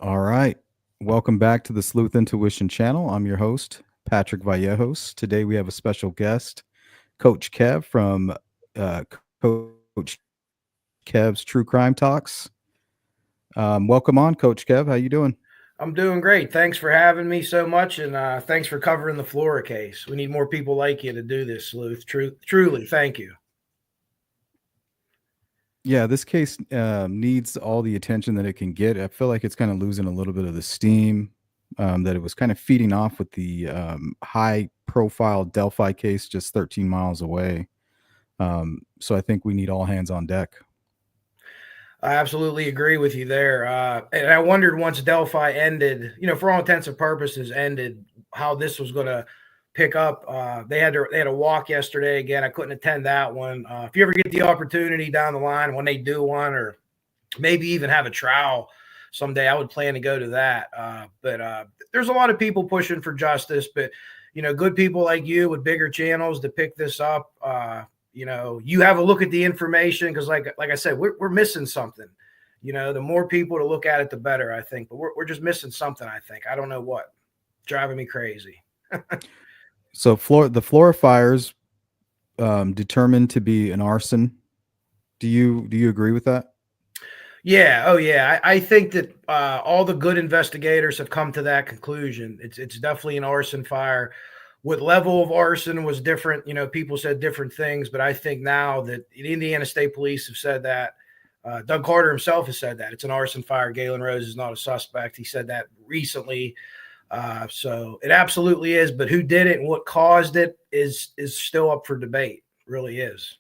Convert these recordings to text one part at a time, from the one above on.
All right. Welcome back to the Sleuth Intuition channel. I'm your host, Patrick Vallejos. Today we have a special guest, Coach Kev from Coach Kev's True Crime Talks. Welcome on, Coach Kev. How you doing? I'm doing great. Thanks for having me so much, and thanks for covering the Flora case. We need more people like you to do this, Sleuth. Truly, thank you. Yeah, this case needs all the attention that it can get. I feel like it's kind of losing a little bit of the steam that it was kind of feeding off with the high-profile Delphi case just 13 miles away. So I think we need all hands on deck. I absolutely agree with you there. And I wondered once Delphi ended, for all intents and purposes, ended, how this was going to pick up. They had a walk yesterday. Again, I couldn't attend that one. If you ever get the opportunity down the line when they do one, or maybe even have a trial someday, I would plan to go to that. But there's a lot of people pushing for justice, but good people like you with bigger channels to pick this up. You have a look at the information because, like I said, we're missing something. The more people to look at it, the better, I think. But we're just missing something. I think. I don't know what. Driving me crazy. So the Flora fires determined to be an arson. Do you agree with that? Yeah. Oh, yeah. I think that all the good investigators have come to that conclusion. It's definitely an arson fire. What level of arson was different? People said different things, but I think now that the Indiana State Police have said that, Doug Carter himself has said that it's an arson fire. Galen Rose is not a suspect. He said that recently. So it absolutely is. But who did it and what caused it is still up for debate. Really is.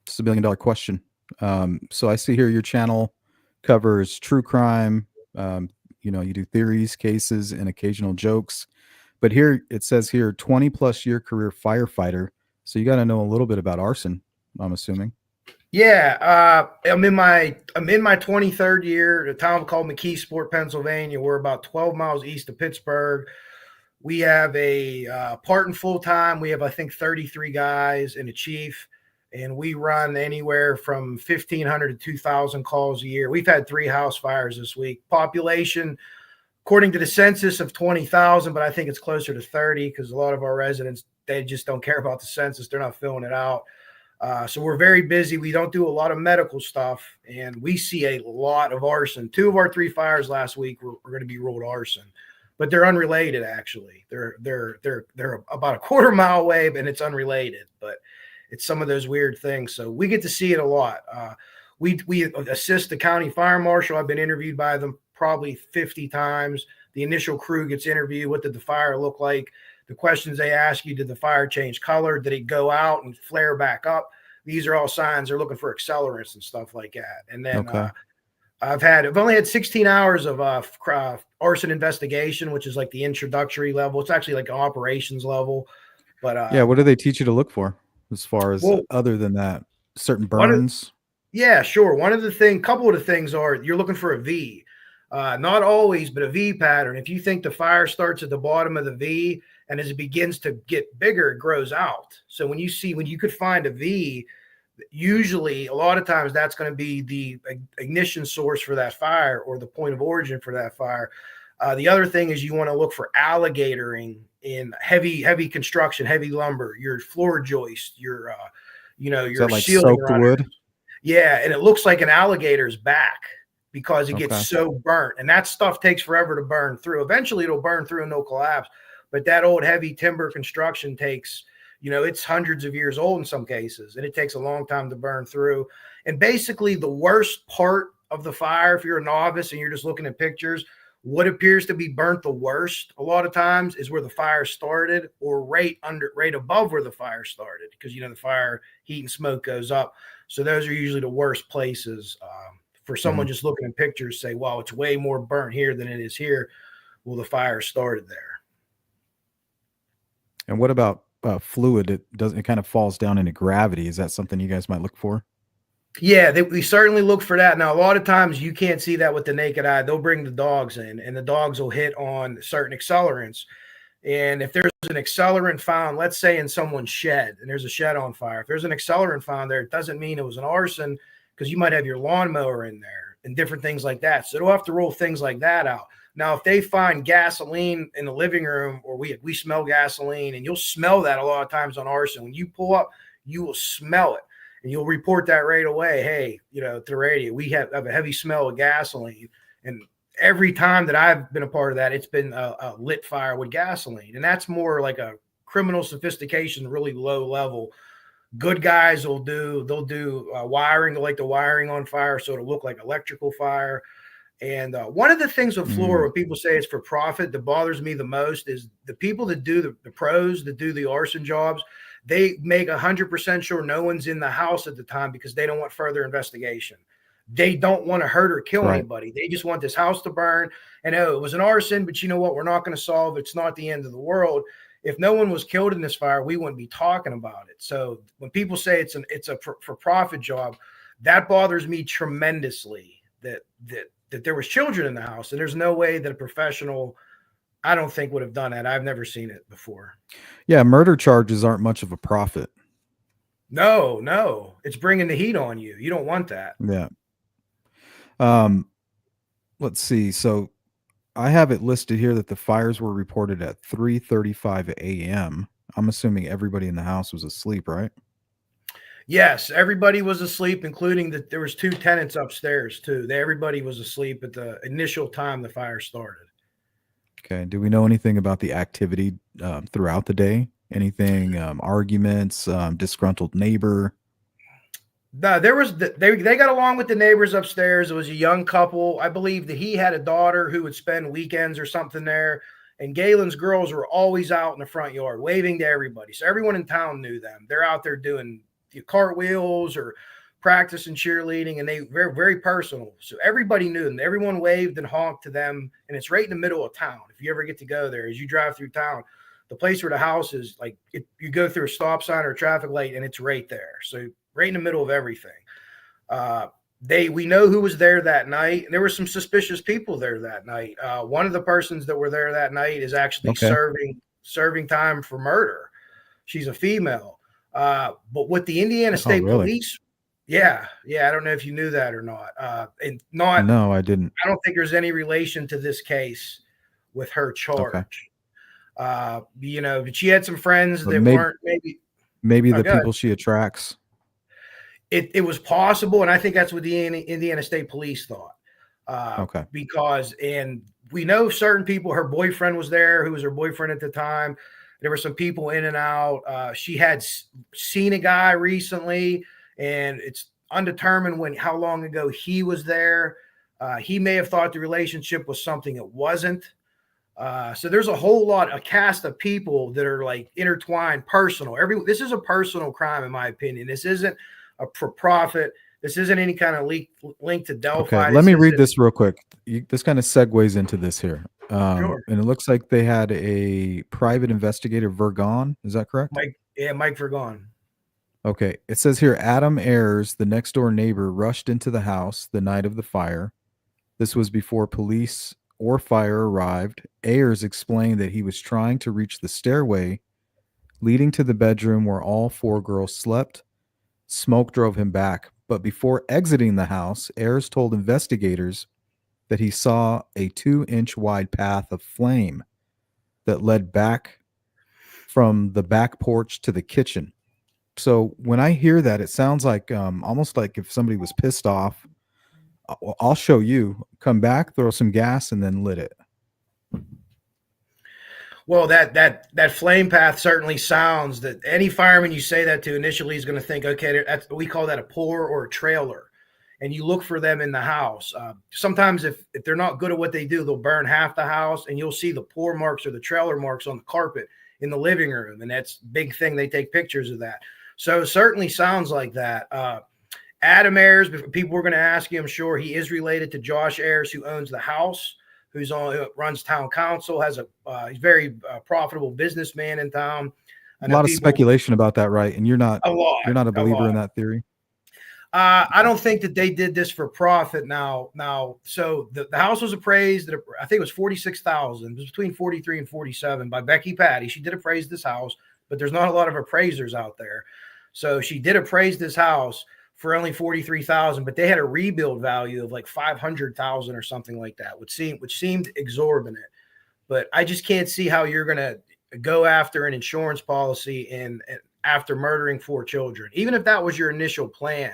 It's $1 billion question. So I see here your channel covers true crime. You do theories, cases, and occasional jokes. But here it says here 20 plus year career firefighter. So you got to know a little bit about arson, I'm assuming. Yeah, I'm in my 23rd year. The town called McKeesport, Pennsylvania. We're about 12 miles east of Pittsburgh. We have a part and full time. We have, I think, 33 guys and a chief, and we run anywhere from 1,500 to 2,000 calls a year. We've had 3 house fires this week. Population, according to the census, of 20,000, but I think it's closer to 30 because a lot of our residents, they just don't care about the census. They're not filling it out. So we're very busy. We don't do a lot of medical stuff, and we see a lot of arson. 2 of our 3 fires last week were going to be ruled arson, but they're unrelated. Actually, they're about a quarter mile away, and it's unrelated. But it's some of those weird things. So we get to see it a lot. We assist the county fire marshal. I've been interviewed by them probably 50 times. The initial crew gets interviewed. What did the fire look like? The questions they ask you: did the fire change color? Did it go out and flare back up? These are all signs. They're looking for accelerants and stuff like that. And then Okay. I've only had 16 hours of arson investigation, which is like the introductory level. It's actually like an operations level. But Yeah. What do they teach you to look for as far as well, other than that? Certain one of burns? yeah, sure. Couple of the things are you're looking for a V. Not always, but a V pattern. If you think the fire starts at the bottom of the V and as it begins to get bigger, it grows out. So when you could find a V, usually a lot of times that's going to be the ignition source for that fire or the point of origin for that fire. The other thing is you want to look for alligatoring in heavy construction, heavy lumber, your floor joist, your Is your that like ceiling soaked runners. wood? Yeah, and it looks like an alligator's back because it gets Okay. so burnt. And that stuff takes forever to burn through. Eventually it'll burn through and it'll collapse. But that old heavy timber construction takes, it's hundreds of years old in some cases, and it takes a long time to burn through. And basically the worst part of the fire, if you're a novice and you're just looking at pictures, what appears to be burnt the worst a lot of times is where the fire started or right above where the fire started, because the fire heat and smoke goes up. So those are usually the worst places. For someone Mhm. just looking at pictures, say, wow, it's way more burnt here than it is here. Well, the fire started there. And what about fluid? It kind of falls down into gravity. Is that something you guys might look for? Yeah, we certainly look for that. Now, a lot of times you can't see that with the naked eye. They'll bring the dogs in, and the dogs will hit on certain accelerants. And if there's an accelerant found, let's say in someone's shed, and there's a shed on fire, if there's an accelerant found there, it doesn't mean it was an arson, because you might have your lawnmower in there and different things like that. So they'll have to rule things like that out. Now, if they find gasoline in the living room, or we smell gasoline, and you'll smell that a lot of times on arson. When you pull up, you will smell it, and you'll report that right away. Hey, to the radio, we have a heavy smell of gasoline. And every time that I've been a part of that, it's been a lit fire with gasoline. And that's more like a criminal sophistication, really low level. Good guys they'll do wiring, they'll light the wiring on fire so it'll look like electrical fire. And one of the things with Flora, when people say it's for profit, that bothers me the most is the people that do the pros that do the arson jobs. They make 100% sure no one's in the house at the time because they don't want further investigation. They don't want to hurt or kill anybody. They just want this house to burn. And it was an arson, but you know what? We're not going to solve it. It's not the end of the world. If no one was killed in this fire, we wouldn't be talking about it. So when people say it's a for-profit job, that bothers me tremendously. That there was children in the house, and there's no way that a professional, I don't think, would have done that. I've never seen it before. Yeah, murder charges aren't much of a profit. No, it's bringing the heat on you. You don't want that. Yeah. Let's see. So I have it listed here that the fires were reported at 3:35 a.m. I'm assuming everybody in the house was asleep, right? Yes, everybody was asleep, including that there was 2 tenants upstairs too. Everybody was asleep at the initial time the fire started. Okay. Do we know anything about the activity throughout the day? Anything, arguments, disgruntled neighbor? No, they got along with the neighbors upstairs. It was a young couple. I believe that he had a daughter who would spend weekends or something there. And Galen's girls were always out in the front yard waving to everybody. So everyone in town knew them. They're out there doing cartwheels or practicing cheerleading, and they very, very personal. So everybody knew them. Everyone waved and honked to them. And it's right in the middle of town. If you ever get to go there, as you drive through town, the place where the house is, like, you go through a stop sign or a traffic light, and it's right there. So right in the middle of everything. We know who was there that night. There were some suspicious people there that night. One of the persons that were there that night is actually serving time for murder. She's a female. But with the Indiana State Police, yeah, I don't know if you knew that or not. No, I didn't. I don't think there's any relation to this case with her charge. But she had some friends that weren't maybe the people she attracts. It was possible, and I think that's what the Indiana State Police thought. Because we know certain people. Her boyfriend was there, who was her boyfriend at the time. There were some people in and out. She had seen a guy recently, and it's undetermined how long ago he was there. He may have thought the relationship was something it wasn't. So there's a cast of people that are like intertwined, personal. This is a personal crime, in my opinion. This isn't a for-profit. This isn't any kind of link to Delphi. Okay, let me read this real quick. This kind of segues into this here. Sure. And it looks like they had a private investigator, Vergon. Is that correct? Mike Vergon. Okay. It says here, Adam Ayers, the next door neighbor, rushed into the house the night of the fire. This was before police or fire arrived. Ayers explained that he was trying to reach the stairway leading to the bedroom where all 4 girls slept. Smoke drove him back, but before exiting the house, Ayers told investigators that he saw a 2-inch wide path of flame that led back from the back porch to the kitchen. So when I hear that, it sounds like almost like if somebody was pissed off. I'll show you. Come back, throw some gas, and then lit it. Well, that flame path certainly sounds that any fireman you say that to initially is going to think, okay, we call that a pour or a trailer, and you look for them in the house. Sometimes if they're not good at what they do, they'll burn half the house, and you'll see the pour marks or the trailer marks on the carpet in the living room, and that's a big thing. They take pictures of that. So it certainly sounds like that. Adam Ayers, people were going to ask you, I'm sure he is related to Josh Ayers, who owns the house, who runs town council, he's very profitable businessman in town. A lot of speculation about that, right? And you're not a believer in that theory? I don't think that they did this for profit. Now, so the house was appraised at, I think it was 46,000. It was between 43 and 47 by Becky Patty. She did appraise this house, but there's not a lot of appraisers out there. So she did appraise this house for only 43,000, but they had a rebuild value of like 500,000 or something like that, which seemed exorbitant. But I just can't see how you're gonna go after an insurance policy and after murdering 4 children, even if that was your initial plan.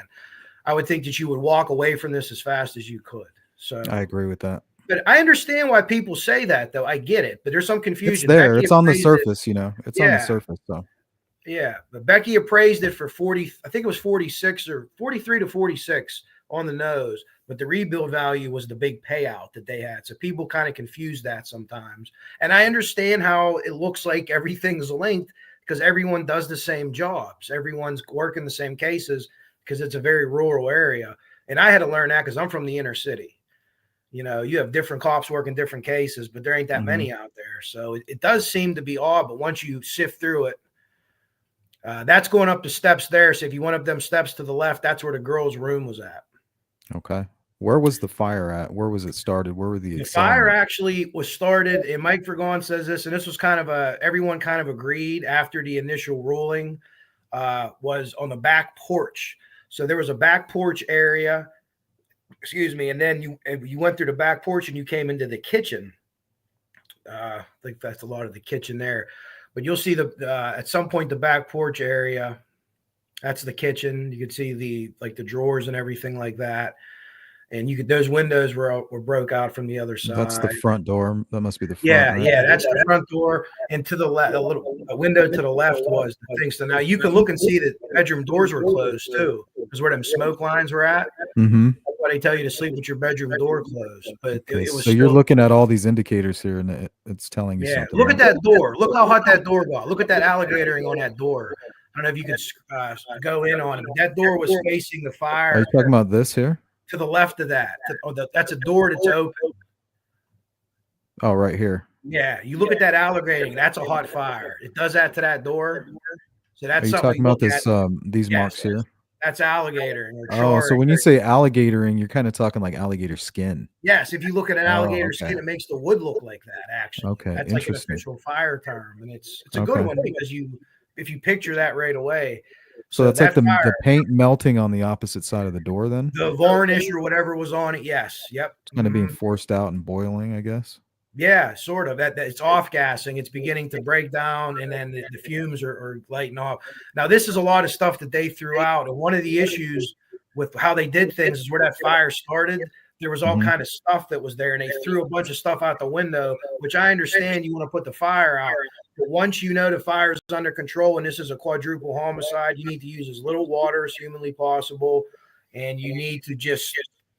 I would think that you would walk away from this as fast as you could. So I agree with that. but I understand why people say that, though. I get it, but there's some It's confusion. there. Becky It's on the appraised it. surface, It's on the Yeah, surface, so. yeah. But Becky appraised it for 40. I think it was 46 or 43 to 46 on the nose. But the rebuild value was the big payout that they had. So people kind of confuse that sometimes. And I understand how it looks like everything's linked because everyone does the same jobs. Everyone's working the same cases because it's a very rural area. And I had to learn that because I'm from the inner city. You have different cops working different cases, but there ain't that many out there. So it does seem to be odd, but once you sift through it, that's going up the steps there. So if you went up them steps to the left, that's where the girl's room was at. Okay. Where was the fire at? Where was it started? Where were The fire accelerants? actually was started, and Mike Vergon says this, and this was kind of everyone kind of agreed after the initial ruling, was on the back porch. So there was a back porch area, excuse me, and then you went through the back porch and you came into the kitchen. I think that's a lot of the kitchen there, but you'll see at some point the back porch area. That's the kitchen. You could see the drawers and everything like that, and those windows were broke out from the other That's the side. front door. That must be the front, Yeah, right? yeah, that's the front door, and to the left, a window to the left was the thing. So now you can look and see that bedroom doors were closed too, because where them smoke lines were at. Mm-hmm. That's why they tell you to sleep with your bedroom door closed. But Okay, it was so you're still, looking at all these indicators here, and it's telling you yeah. something, Look at right? that door. Look how hot that door got. Look at that alligatoring on that door. I don't know if you could go in on it, but that door was facing the Are fire you talking about this here? to the left of that. That's a door that's open. Oh, right here. Yeah, you look at that alligator. That's a hot fire. It does that to that door. So Are that's you something talking we about look at. these Yes, marks here? that's alligator, and they're Oh, so charring. when you say alligatoring, you're kind of talking like alligator skin. Yes, if you look at an Oh, alligator okay. skin, it makes the wood look like that. Actually, Okay, that's like an interesting. official fire term, and it's a good Okay. one because if you picture that right away. So that's like that the fire, paint melting on the opposite side of the door then? the varnish or whatever was on it. Yes, yep. It's kind of being forced out and boiling, I guess. Yeah, sort of. That it's off gassing. It's beginning to break down, and then the fumes are lighting off. Now, this is a lot of stuff that they threw out, and one of the issues with how they did things is where that fire started. There was all kind of stuff that was there, and they threw a bunch of stuff out the window. Which I understand you want to put the fire out, but once you know the fire is under control, and this is a quadruple homicide, you need to use as little water as humanly possible, and you need to just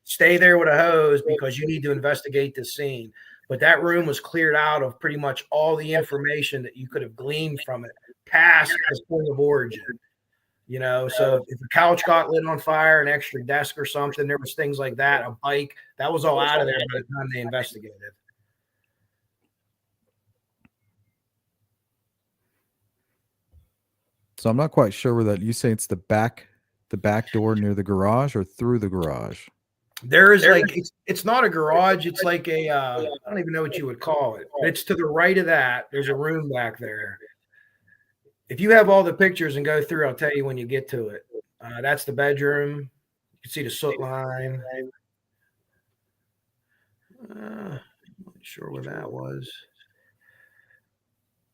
stay there with a hose because you need to investigate the scene. But that room was cleared out of pretty much all the information that you could have gleaned from it past the point of origin. So if a couch got lit on fire, an extra desk or something, there was things like that, a bike, that was all out of there by the time they investigated. So I'm not quite sure where that you say it's the back door near the garage or through the garage. There is like it's not a garage, it's like a I don't even know what you would call it, but it's to the right of that. There's a room back there. If you have all the pictures and go through, I'll tell you when you get to it. That's the bedroom. You can see the soot line. Not sure where that was.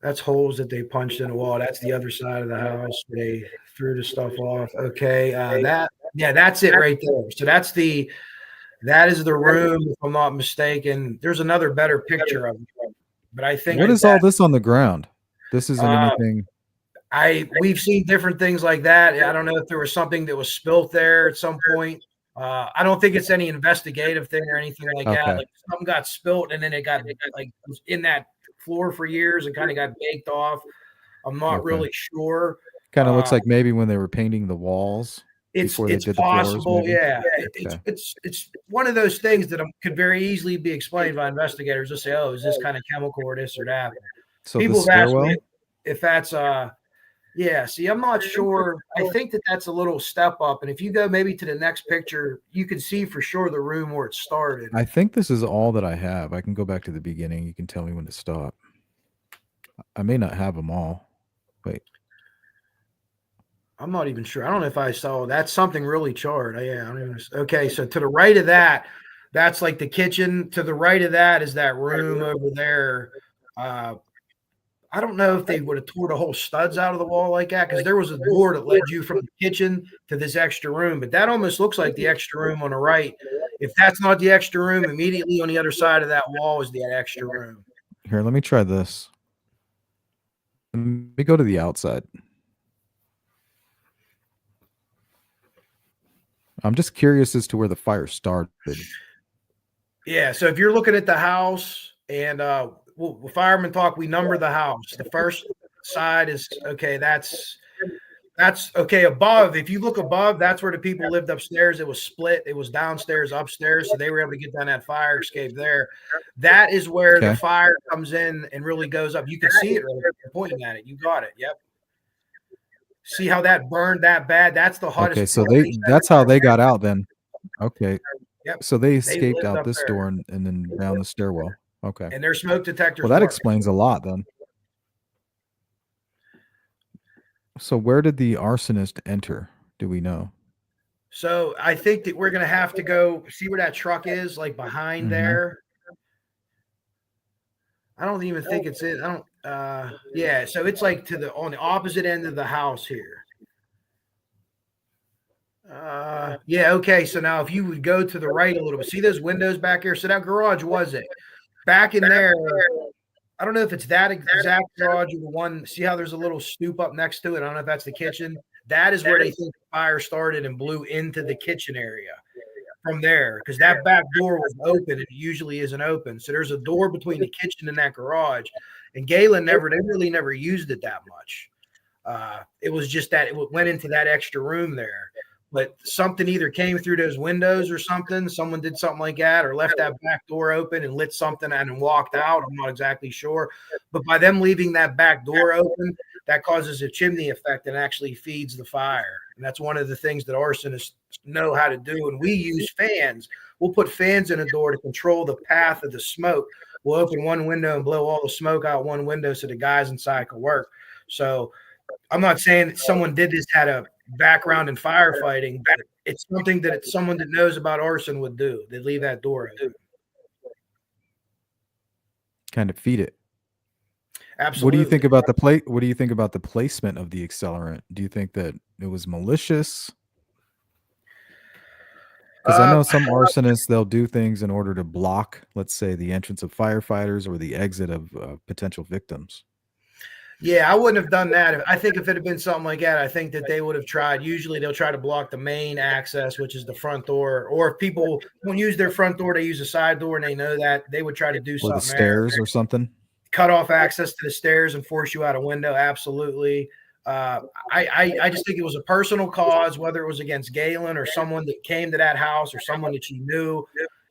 That's holes that they punched in the wall. That's the other side of the house. They threw the stuff off. Okay, that's it right there. So that is the room, if I'm not mistaken. There's another better picture of it, but I think What is all this on the ground? This isn't anything. We've seen different things like that. I don't know if there was something that was spilt there at some point. I don't think it's any investigative thing or anything like that. Like something got spilt and then it got like was in that floor for years and kind of got baked off. I'm not really sure. Kind of looks like maybe when they were painting the walls before they It's did the floors. possible, Maybe. yeah. It's one of those things that could very easily be explained by investigators. Just say, "Oh, is this kind of chemical or this or that?" So People the have asked stairwell. me if that's Yeah, see, I'm not sure. I think that that's a little step up. And if you go maybe to the next picture, you can see for sure the room where it started. I think this is all that I have. I can go back to the beginning. You can tell me when to stop. I may not have them all. Wait. I'm not even sure. I don't know if I saw that's something really charred. Yeah, I don't even. Okay, so to the right of that, that's like the kitchen. To the right of that is that room over there. Uh, I don't know if they would have tore the whole studs out of the wall like that because there was a door that led you from the kitchen to this extra room, but that almost looks like the extra room on the right. If that's not the extra room, immediately on the other side of that wall is that extra room. Here, let me try this. Let me go to the outside. I'm just curious as to where the fire started. Yeah, so if you're looking at the house and fireman talk, we number the house. The first side is okay. That's okay. Above, if you look above, that's where the people lived upstairs. It was split. It was downstairs, upstairs, so they were able to get down that fire escape there. That is where the Okay. fire comes in and really goes up. You can see it. Right, you're pointing at it. You got it. Yep. See how that burned that bad? That's the hottest Okay, so place that's how they got out then. Okay. Yep. So they They escaped lived out up this there, door and then down the stairwell. Okay. and their smoke Well, detectors that work. explains a lot then. So where did the arsonist enter? Do we know? So I think that we're gonna have to go see where that truck is, like behind Mm-hmm. there. I don't even think it's it. I don't. Yeah. So it's like to the on the opposite end of the house here. Yeah. Okay. So now if you would go to the right a little bit, see those windows back here. So that garage was it back in there. I don't know if it's that exact garage or the one. See how there's a little stoop up next to it. I don't know if that's the kitchen. That is where they think the fire started and blew into the kitchen area from there because that back door was open and it usually isn't open. So there's a door between the kitchen and that garage. And Galen they really never used it that much. It was just that it went into that extra room there. But something either came through those windows or something. Someone did something like that or left that back door open and lit something and walked out. I'm not exactly sure. But by them leaving that back door open, that causes a chimney effect and actually feeds the fire. And that's one of the things that arsonists know how to do. And we use fans. We'll put fans in a door to control the path of the smoke. We'll open one window and blow all the smoke out one window so the guys inside can work. So I'm not saying that someone did this had a background in firefighting, but it's something that someone that knows about arson would do. They'd leave that door open. Kind of feed it. Absolutely. What do you think about what do you think about the placement of the accelerant? Do you think that it was malicious? Because I know some arsonists, they'll do things in order to block, let's say, the entrance of firefighters or the exit of potential victims. Yeah, I wouldn't have done that. I think if it had been something like that, I think that they would have tried. Usually they'll try to block the main access, which is the front door. Or if people don't use their front door, they use a side door and they know that, they would try to do Or something the stairs or something. cut off access to the stairs and force you out a window. Absolutely. I just think it was a personal cause, whether it was against Galen or someone that came to that house or someone that you knew,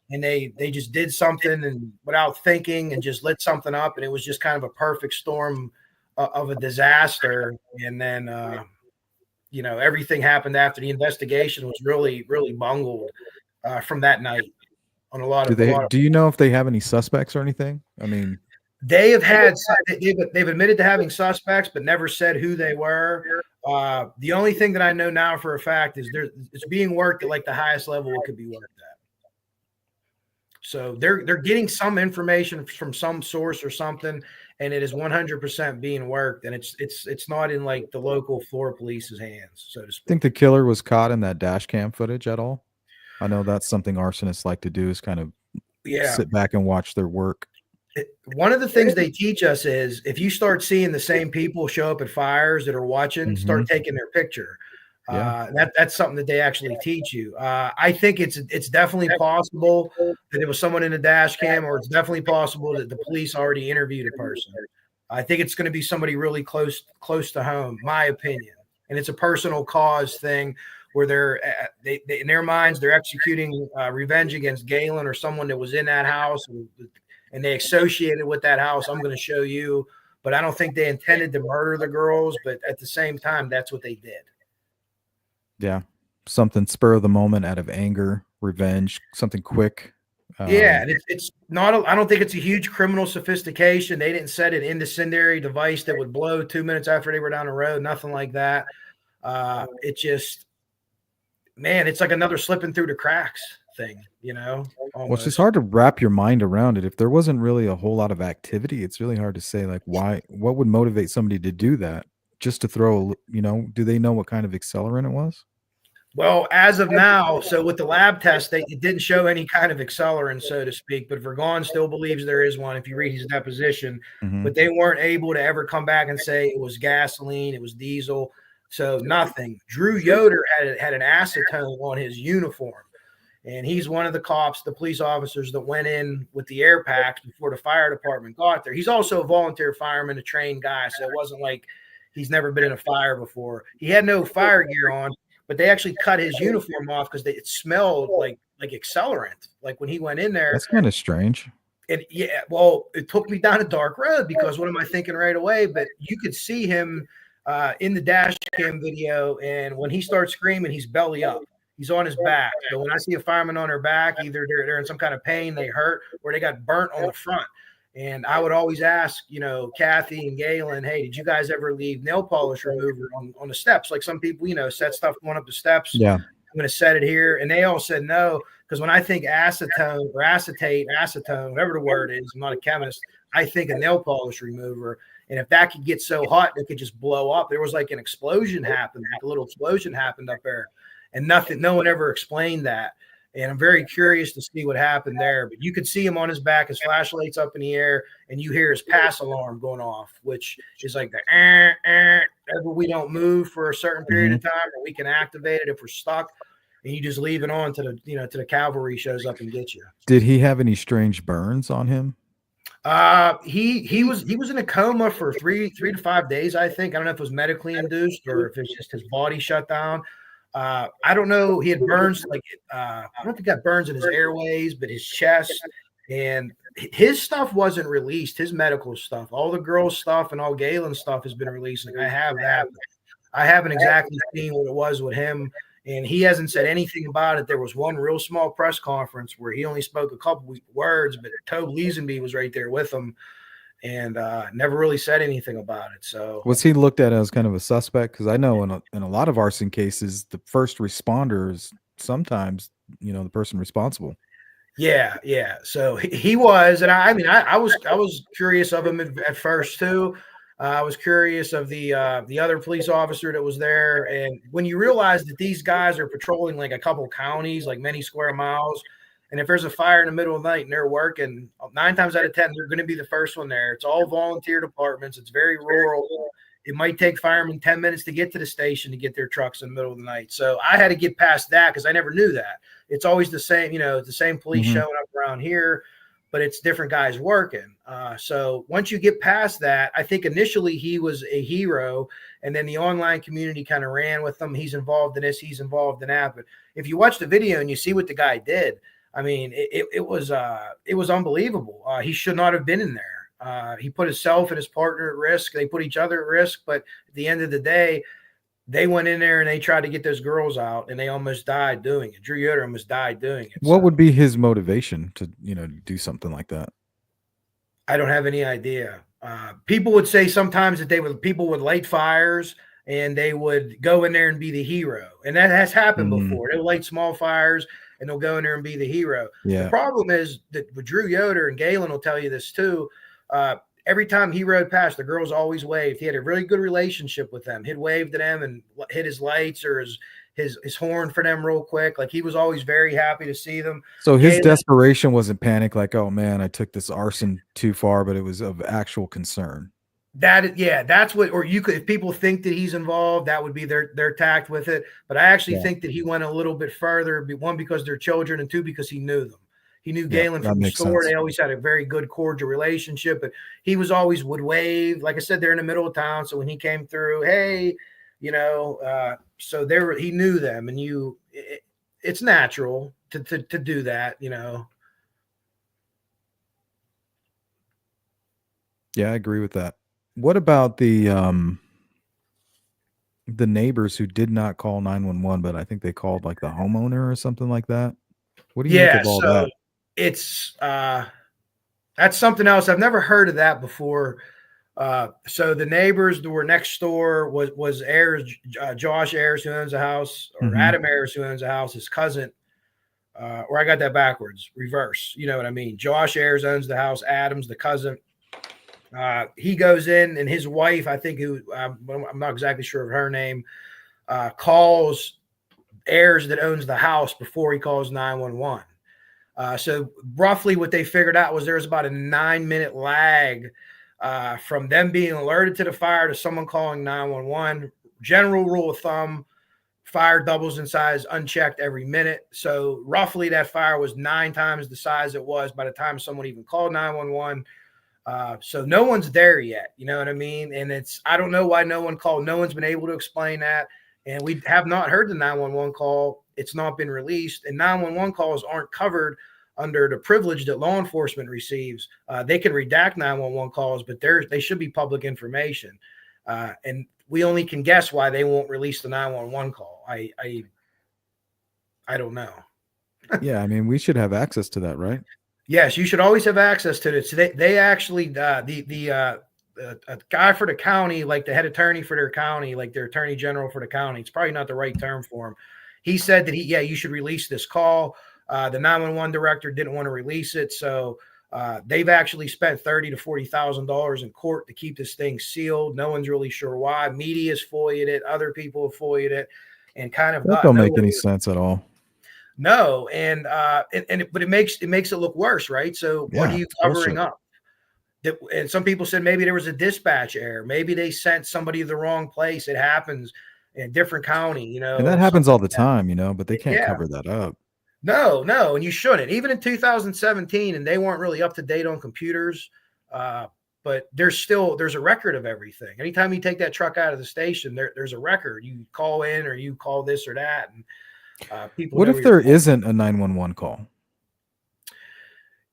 and they just did something and without thinking and just lit something up, and it was just kind of a perfect storm of a disaster. And then everything happened after the investigation was really bungled from that night on a lot of Do you know if they have any suspects or anything? I mean, they have had they've admitted to having suspects, but never said who they were. The only thing that I know now for a fact is it's being worked at like the highest level it could be worked at. So they're getting some information from some source or something, and it is 100% being worked, and it's not in like the local Flora police's hands, so to speak. Think the killer was caught in that dash cam footage at all? I know that's something arsonists like to do, is kind of sit back and watch their work. One of the things they teach us is if you start seeing the same people show up at fires that are watching, start taking their picture. That's something that they actually teach you. I think it's definitely possible that it was someone in a dash cam, or it's definitely possible that the police already interviewed a person. I think it's going to be somebody really close to home, my opinion. And it's a personal cause thing where they in their minds, they're executing revenge against Galen or someone that was in that house, and they associate it with that house. I'm going to show you, but I don't think they intended to murder the girls. But at the same time, that's what they did. Yeah. Something spur of the moment out of anger, revenge, something quick. Yeah, Um, and it's not. I don't think it's a huge criminal sophistication. They didn't set an incendiary device that would blow 2 minutes after they were down the road. Nothing like that. It just, man, it's like another slipping through the cracks thing, well, it's just almost. hard to wrap your mind around it. If there wasn't really a whole lot of activity, it's really hard to say like what would motivate somebody to do that just to throw, do they know what kind of accelerant it was? Well, as of now, so with the lab test, it didn't show any kind of accelerant, so to speak. But Vergon still believes there is one if you read his deposition. Mm-hmm. But they weren't able to ever come back and say it was gasoline, it was diesel. So nothing. Drew Yoder had an acetone on his uniform. And he's one of the cops, the police officers that went in with the air packs before the fire department got there. He's also a volunteer fireman, a trained guy. So it wasn't like he's never been in a fire before. He had no fire gear on, but they actually cut his uniform off because it smelled like accelerant. Like when he went in there, That's kind of strange. and yeah, well, it took me down a dark road because what am I thinking right away? But you could see him in the dash cam video, and when he starts screaming, he's belly up. He's on his back. So when I see a fireman on their back, either they're in some kind of pain, they hurt, or they got burnt on the front. And I would always ask, Kathy and Galen, hey, did you guys ever leave nail polish remover on the steps? Like some people, set stuff going up the steps. Yeah. I'm going to set it here. And they all said no, because when I think acetone or acetate, acetone, whatever the word is, I'm not a chemist, I think a nail polish remover. And if that could get so hot, it could just blow up. There was like an explosion happened, like a little explosion happened up there. And no one ever explained that. And I'm very curious to see what happened there. But you could see him on his back, his flashlight's up in the air, and you hear his pass alarm going off, which is like the ever we don't move for a certain period of time, or we can activate it if we're stuck. And you just leave it on to the cavalry shows up and gets you. Did he have any strange burns on him? He was in a coma for three to 5 days, I think. I don't know if it was medically induced or if it's just his body shut down. I don't know. He had burns I don't think he got burns in his airways, but his chest, and his stuff wasn't released. His medical stuff, all the girls' stuff and all Galen's stuff has been released. Like I have that. I haven't exactly seen what it was with him, and he hasn't said anything about it. There was one real small press conference where he only spoke a couple words, but Tobe Leesenby was right there with him and never really said anything about it. So Was he looked at as kind of a suspect? Because I know in a lot of arson cases, the first responder is sometimes the person responsible. yeah. So he was, and I mean, I was curious of him at first too. I was curious of the other police officer that was there, and when you realize that these guys are patrolling like a couple counties, like many square miles, and if there's a fire in the middle of the night and they're working, 9 times out of 10 they're going to be the first one there. It's all volunteer departments. It's very rural. It might take firemen 10 minutes to get to the station to get their trucks in the middle of the night. So I had to get past that because I never knew that. It's always the same, the same police showing up around here, but it's different guys working. So once you get past that, I think initially he was a hero, and then the online community kind of ran with him. He's involved in this, he's involved in that. But if you watch the video and you see what the guy did, I mean, it was unbelievable. He should not have been in there. He put himself and his partner at risk. They put each other at risk. But at the end of the day, they went in there and they tried to get those girls out, and they almost died doing it. Drew Yoder almost died doing it. What would be his motivation to do something like that? I don't have any idea. People would say sometimes that people would light fires and they would go in there and be the hero, and that has happened before. They'll light small fires and they'll go in there and be the hero. Yeah. The problem is that with Drew Yoder, and Galen will tell you this too, every time he rode past, the girls always waved. He had a really good relationship with them. He'd wave to them and hit his lights or his horn for them real quick. Like he was always very happy to see them. So his desperation wasn't panic, like, oh man, I took this arson too far, but it was of actual concern. That's what, or you could, if people think that he's involved, that would be their tact with it. But I actually think that he went a little bit further, one, because they're children, and two, because he knew them. He knew Galen from the store. They always had a very good, cordial relationship, but he was always would wave. Like I said, they're in the middle of town. So when he came through, hey, so he knew them, and it's natural to do that, Yeah, I agree with that. What about the neighbors who did not call 911, but I think they called like the homeowner or something like that? What do you make Yeah, of all so that? it's that's something else. I've never heard of that before. So the neighbors that were next door was Ayers, Josh Ayers, who owns a house, or Hmm. Adam Ayers, who owns a house. His cousin, or I got that backwards, reverse. You know what I mean? Josh Ayers owns the house. Adam's the cousin. He goes in, and his wife, I think, who I'm not exactly sure of her name, calls Ayers that owns the house before he calls 911. So roughly what they figured out was there's about a 9-minute lag from them being alerted to the fire to someone calling 911. General rule of thumb, fire doubles in size unchecked every minute. So roughly that fire was 9 times the size it was by the time someone even called 911. So no one's there yet. You know what I mean? And I don't know why no one called. No one's been able to explain that. And we have not heard the 911 call. It's not been released. And 911 calls aren't covered under the privilege that law enforcement receives. They can redact 911 calls, but they should be public information. And we only can guess why they won't release the 911 call. I don't know. Yeah, I mean, we should have access to that, right? Yes, you should always have access to it. So they actually a guy for the county, like the head attorney for their county, like their attorney general for the county. It's probably not the right term for him. He said that you should release this call. The 911 director didn't want to release it, so they've actually spent $30,000 to $40,000 in court to keep this thing sealed. No one's really sure why. Media's FOIA'd it, other people have FOIA'd it, and kind of That got don't make nowhere. any sense at all. No, but it makes it look worse, right? So what are Yeah, you it's covering bullshit. up? And some people said maybe there was a dispatch error. Maybe they sent somebody to the wrong place. It happens in a different county, And that something happens all the like that. time, but they can't Yeah. cover that up. No, and you shouldn't. Even in 2017, and they weren't really up to date on computers. But there's a record of everything. Anytime you take that truck out of the station, there's a record. You call in or you call this or that, and people What know if where you're there calling. isn't a 911 call?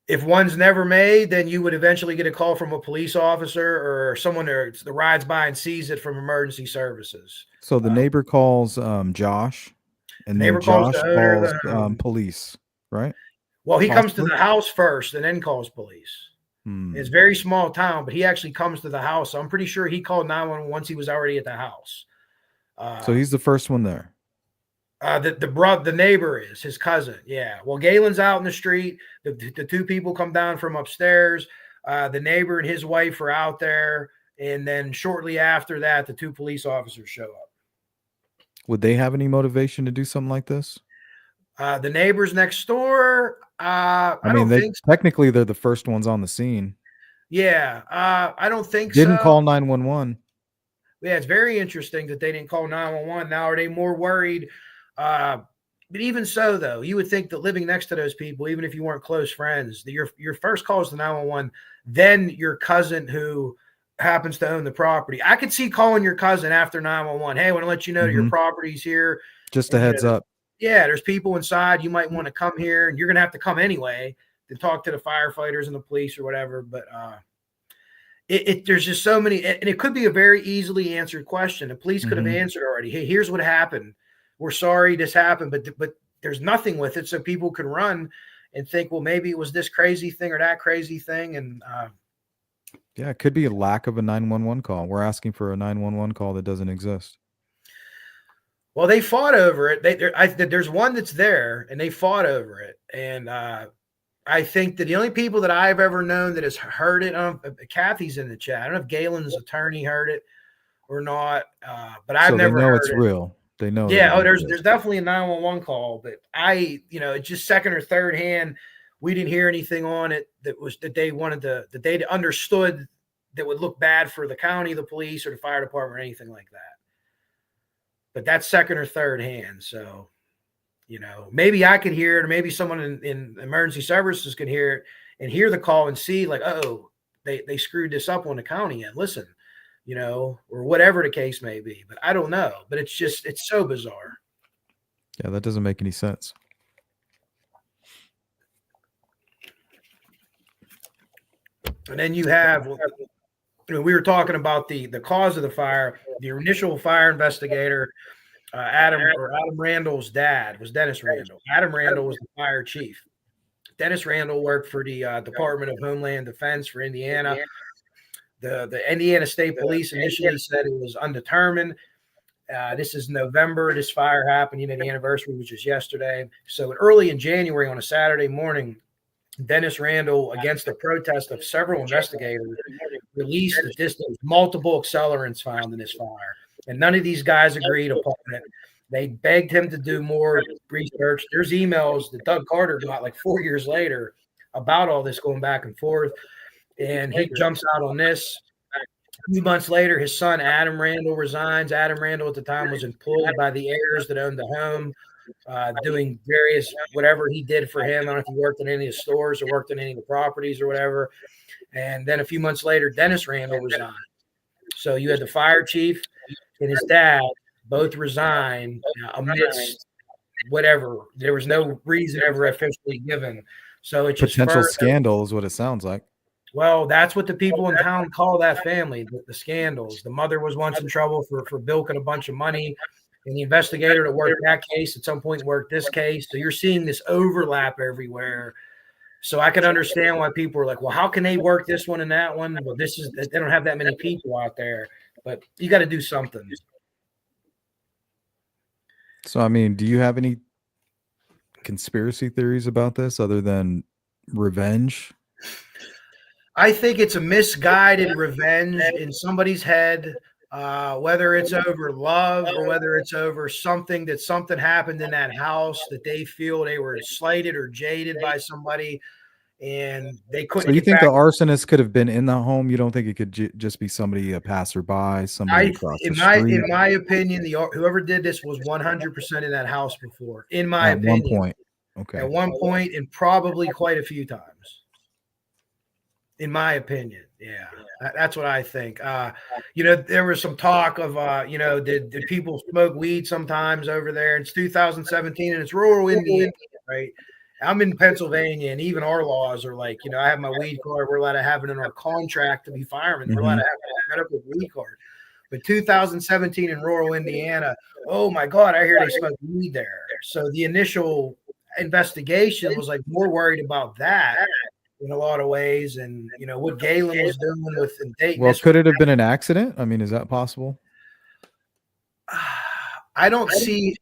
If one's never made, then you would eventually get a call from a police officer or someone that rides by and sees it from emergency services. So the neighbor calls Josh, The and then neighbor calls the Josh owner of calls the home. police, right? Well, he comes to Possibly. the house first and then calls police. It's a Hmm. very small town, but he actually comes to the house. So I'm pretty sure he called 911 once he was already at the house. So Uh, he's the first one there. the neighbor is his cousin. Yeah. Well, Galen's out in the street. The two people come down from upstairs. The neighbor and his wife are out there, and then shortly after that, the two police officers show up. Would they have any motivation to do something like this? The neighbors next door, I I mean, don't they think so. technically they're the first ones on the scene. Yeah, I don't think Didn't so. call 911. Yeah, it's very interesting that they didn't call 911. Now, are they more worried? Uh, but even so, though, you would think that living next to those people, even if you weren't close friends, that your first call is to 911, then your cousin who happens to own the property. I could see calling your cousin after 911. Hey, I want to let you know that your Hmm. property's here, Just a and heads up. yeah, there's people inside. You might want to come here, and you're gonna have to come anyway to talk to the firefighters and the police or whatever. But there's just so many, and it could be a very easily answered question. The police could have Hmm. answered already. Hey, here's what happened. We're sorry this happened, but there's nothing with it, so people can run and think, well, maybe it was this crazy thing or that crazy thing, and Yeah, it could be a lack of a 911 call. We're asking for a 911 call that doesn't exist. well, they fought over it. There's one that's there, and they fought over it, and I think that the only people that I've ever known that has heard it, Kathy's in the chat. I don't know if Galen's attorney heard it or not, but I've So they never know heard it's it. real. They know that Yeah, it there's exists. definitely a 911 call, but it's just second or third hand. We didn't hear anything on it that they wanted that they understood that would look bad for the county, the police, or the fire department, or anything like that. But that's second or third hand, so maybe I could hear it, or maybe someone in emergency services could hear it and hear the call and see like, oh, they screwed this up on the county and listen, or whatever the case may be. But I don't know. But it's so bizarre. Yeah, that doesn't make any sense. And then you have we were talking about the cause of the fire. The initial fire investigator, Adam Randall's dad was Dennis Randall. Adam Randall was the fire chief. Dennis Randall worked for the Department of Homeland Defense for Indiana. The Indiana State Police initially said it was undetermined. This is November. This fire happened. The anniversary was just yesterday. So early in January on a Saturday morning, Dennis Randall, against the protest of several investigators, released that there was multiple accelerants found in this fire. And none of these guys agreed upon it. They begged him to do more research. There's emails that Doug Carter got like 4 years later about all this going back and forth. And he jumps out on this. A few months later, his son Adam Randall resigns. Adam Randall at the time was employed by the heirs that owned the home, doing various whatever he did for him. I don't know if he worked in any of the stores or worked in any of the properties or whatever. And then a few months later, Dennis Randall resigned. So you had the fire chief and his dad both resigned amidst whatever. There was no reason ever officially given. So it just Potential scandal is what it sounds like. Well, that's what the people in town call that family, the scandals. The mother was once in trouble for bilking a bunch of money, and the investigator that worked that case at some point worked this case. So you're seeing this overlap everywhere. So I can understand why people are like, well, how can they work this one and that one? Well, they don't have that many people out there, but you got to do something. So, I mean, do you have any conspiracy theories about this other than revenge? I think it's a misguided revenge in somebody's head, whether it's over love or whether it's over something happened in that house that they feel they were slighted or jaded by somebody, and they So couldn't you get think back. the arsonist could have been in the home? You don't think it could just be somebody, a passerby, somebody across the street? In my opinion, whoever did this was 100% in that house before. In my At one opinion, point. Okay. at one point, and probably quite a few times. In my opinion, yeah, that's what I think. There was some talk of, did people smoke weed sometimes over there? It's 2017 and it's rural Indiana, right? I'm in Pennsylvania, and even our laws are like, I have my weed card. We're allowed to have it in our contract to be firemen. We're allowed to have a medical weed card. But 2017 in rural Indiana, oh my God, I hear they smoke weed there. So the initial investigation was like more worried about that in a lot of ways, and what Galen was doing with and dating Well, this. could it have been an accident? I mean, is that possible? I don't see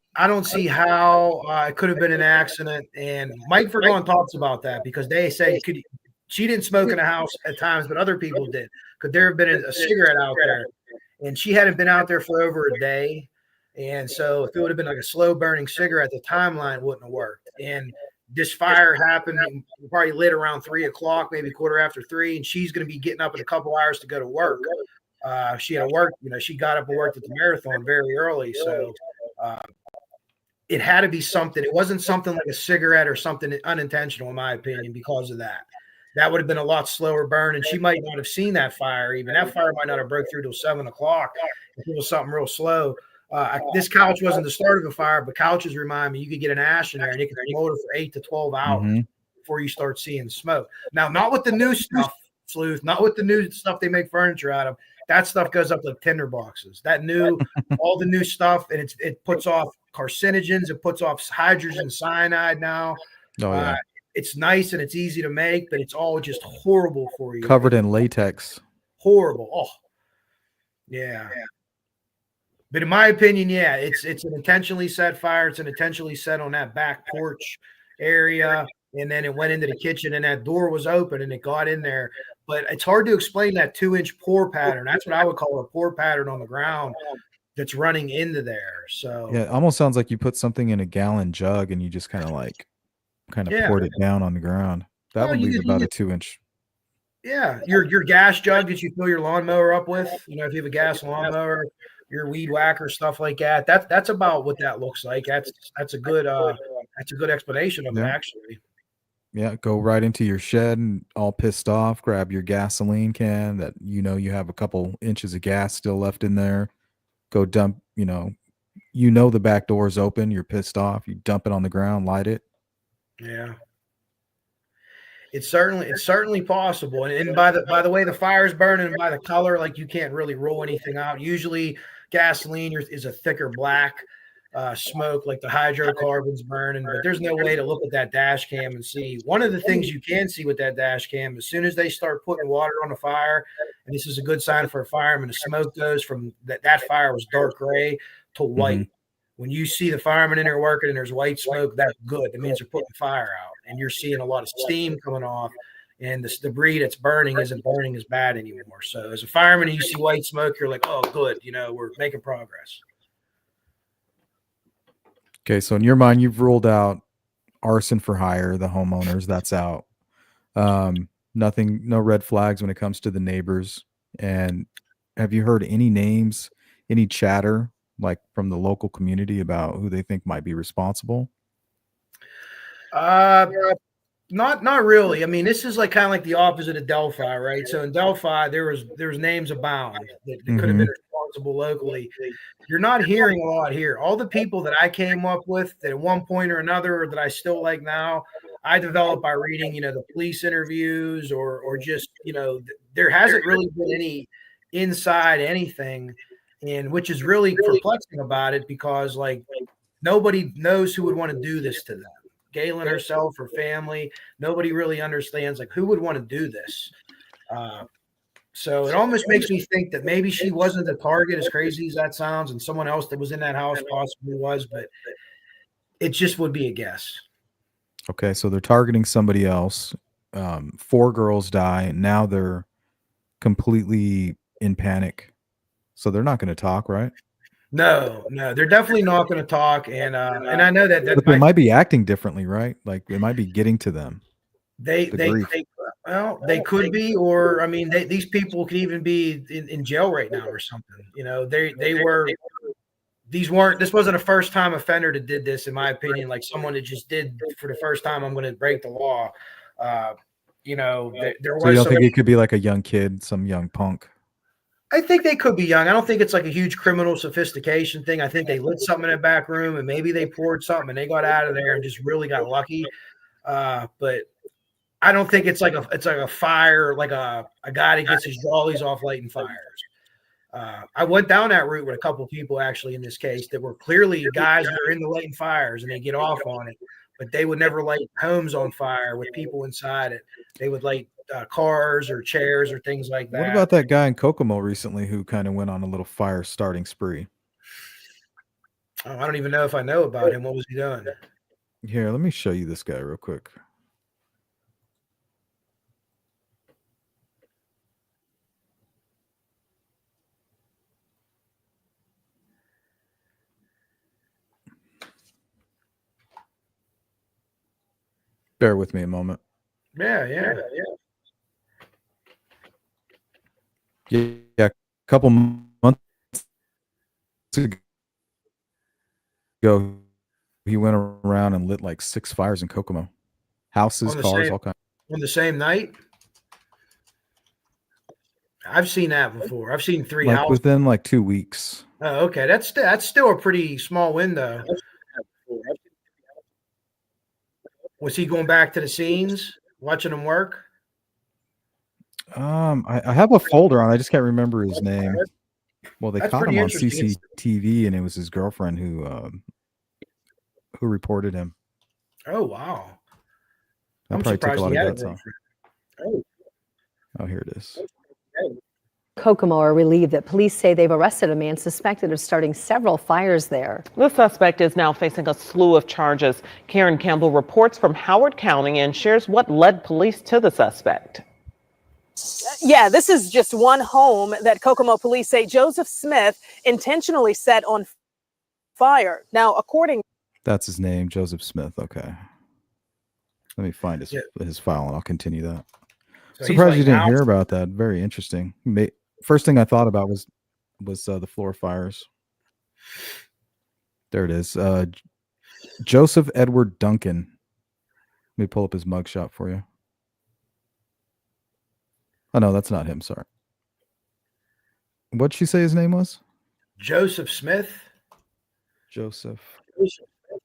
how it could have been an accident. And Mike Vergon talks about that because they say she didn't smoke in the house at times, but other people did. Could there have been a cigarette out there? And she hadn't been out there for over a day. And so if it would have been like a slow burning cigarette, the timeline wouldn't have worked. And this fire happened probably lit around 3:00, maybe quarter after 3, and she's going to be getting up in a couple hours to go to work. She had to work, she got up and worked at the marathon very early. So it had to be something. It wasn't something like a cigarette or something unintentional, in my opinion, because of that. That would have been a lot slower burn, and she might not have seen that fire. Even that fire might not have broke through till 7:00 if it was something real slow. This couch wasn't the start of the fire, but couches remind me you could get an ash in there and it could smolder for 8 to 12 hours before you start seeing smoke. Now, not with the new stuff, Sleuth, not with the new stuff they make furniture out of. That stuff goes up like tinder boxes. All the new stuff, and it puts off carcinogens, it puts off hydrogen cyanide now. Oh, yeah. It's nice and it's easy to make, but it's all just horrible for you. Covered in latex. Horrible. Oh, yeah. But in my opinion, yeah, it's an intentionally set fire. It's an intentionally set on that back porch area, and then it went into the kitchen, and that door was open, and it got in there. But it's hard to explain that 2-inch pour pattern. That's what I would call a pour pattern on the ground that's running into there. So yeah, it almost sounds like you put something in a gallon jug and you just kind of poured it down on the ground. That would leave about a 2-inch. Yeah, your gas jug that you fill your lawnmower up with. If you have a gas lawnmower, your weed whacker, stuff like that. That's about what that looks like. That's a good explanation of it, actually. Yeah, go right into your shed and all pissed off, grab your gasoline can that you have a couple inches of gas still left in there. Go dump, the back door is open, you're pissed off, you dump it on the ground, light it. Yeah. It's certainly possible. And by the way the fire's burning and by the color, like you can't really rule anything out. Usually gasoline is a thicker black smoke, like the hydrocarbons burning, but there's no way to look at that dash cam and see. One of the things you can see with that dash cam, as soon as they start putting water on the fire, and this is a good sign for a fireman, the smoke goes from that fire was dark gray to Mm-hmm. white. When you see the firemen in there working and there's white smoke, that's good. That means they're putting fire out, and you're seeing a lot of steam coming off, and the debris that's burning isn't burning as bad anymore. So, as a fireman, and you see white smoke, you're like, "Oh, good, we're making progress." Okay, so in your mind, you've ruled out arson for hire, the homeowners. That's out. Nothing, no red flags when it comes to the neighbors. And have you heard any names, any chatter, like from the local community about who they think might be responsible? Uh, not really. I mean, this is like kind of like the opposite of Delphi, right? So in Delphi, there was names abound that could have Mm-hmm. been responsible locally. You're not hearing a lot here. All the people that I came up with that at one point or another, or that I still like now, I developed by reading, the police interviews, or just, there hasn't really been any inside anything, and which is really perplexing about it, because like nobody knows who would want to do this to them. Galen herself, her family, nobody really understands like who would want to do this. Uh, so it almost makes me think that maybe she wasn't the target, as crazy as that sounds, and someone else that was in that house possibly was, but it just would be a guess. Okay, so they're targeting somebody else. Four girls die, and now they're completely in panic. So they're not going to talk, right? No, no, they're definitely not going to talk, and I know that But they might be acting differently, right? Like it might be getting to them, they the they grief. well, they could be, or I mean, these people could even be in jail right now or something. They were these weren't this wasn't a first time offender that did this, in my opinion. Like someone that just did for the first time, I'm going to break the law. Uh, there So you was don't some. think it could be like a young kid, some young punk? I think they could be young. I don't think it's like a huge criminal sophistication thing. I think they lit something in a back room, and maybe they poured something and they got out of there and just really got lucky. But I don't think it's like a fire, like a guy that gets his jollies off lighting fires. I went down that route with a couple of people actually in this case that were clearly guys that are into lighting fires and they get off on it, but they would never light homes on fire with people inside it. They would light cars or chairs or things like What that. about that guy in Kokomo recently who kind of went on a little fire starting spree? Oh, I don't even know if I know about him. What was he doing? Here, let me show you this guy real quick. Bear with me a moment. Yeah. Yeah, a couple months ago, he went around and lit like 6 fires in Kokomo. Houses, On the cars, same all kinds. on the same night. I've seen that before. I've seen three Like houses. within like 2 weeks. Oh, okay. That's still a pretty small window. Was he going back to the scenes, watching them work? I have a folder on. I just can't remember his name. Well, they That's caught him pretty on interesting. CCTV, and it was his girlfriend who reported him. Oh wow. That I'm probably took a surprised lot he of had a guts, huh? girlfriend. Oh, here it is. Kokomo are relieved that police say they've arrested a man suspected of starting several fires there. The suspect is now facing a slew of charges. Karen Campbell reports from Howard County and shares what led police to the suspect. Yeah, this is just one home that Kokomo police say Joseph Smith intentionally set on fire. Now, according That's his name, Joseph Smith. Okay. Let me find his file, and I'll continue that. So Surprised you he's like didn't hear about that. Very interesting. First thing I thought about was the Flora fires. There it is. Joseph Edward Duncan. Let me pull up his mugshot for you. Oh no, that's not him. Sorry. What'd she say his name was? Joseph Smith. Joseph. There's Oh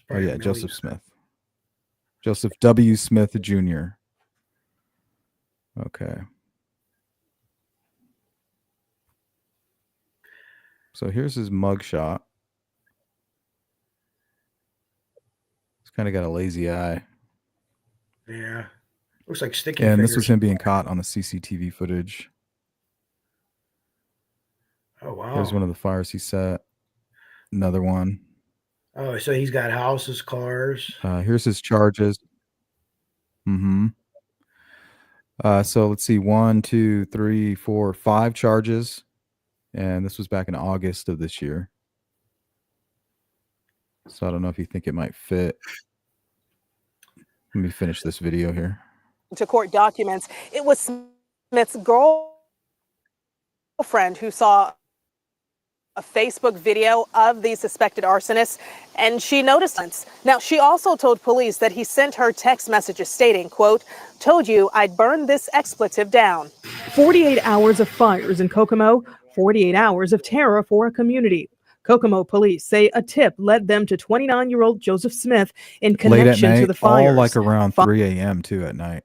probably yeah, a Joseph million. Smith. Joseph W. Smith Jr. Okay. So here's his mugshot. He's kind of got a lazy eye. Yeah. Looks like sticky And fingers. this was him being caught on the CCTV footage. Oh, wow. Here's one of the fires he set. Another one. Oh, so he's got houses, cars. Here's his charges. Mm-hmm. So let's see, 1, 2, 3, 4, 5 charges. And this was back in August of this year. So I don't know if you think it might fit. Let me finish this video here. To court documents, it was Smith's girlfriend who saw a Facebook video of the suspected arsonist, and she noticed it. Now, she also told police that he sent her text messages stating, quote, "Told you I'd burn this expletive down." 48 hours of fires in Kokomo, 48 hours of terror for a community. Kokomo police say a tip led them to 29-year-old Joseph Smith in Late at connection night, to the fires. all like around 3 a.m. too at night.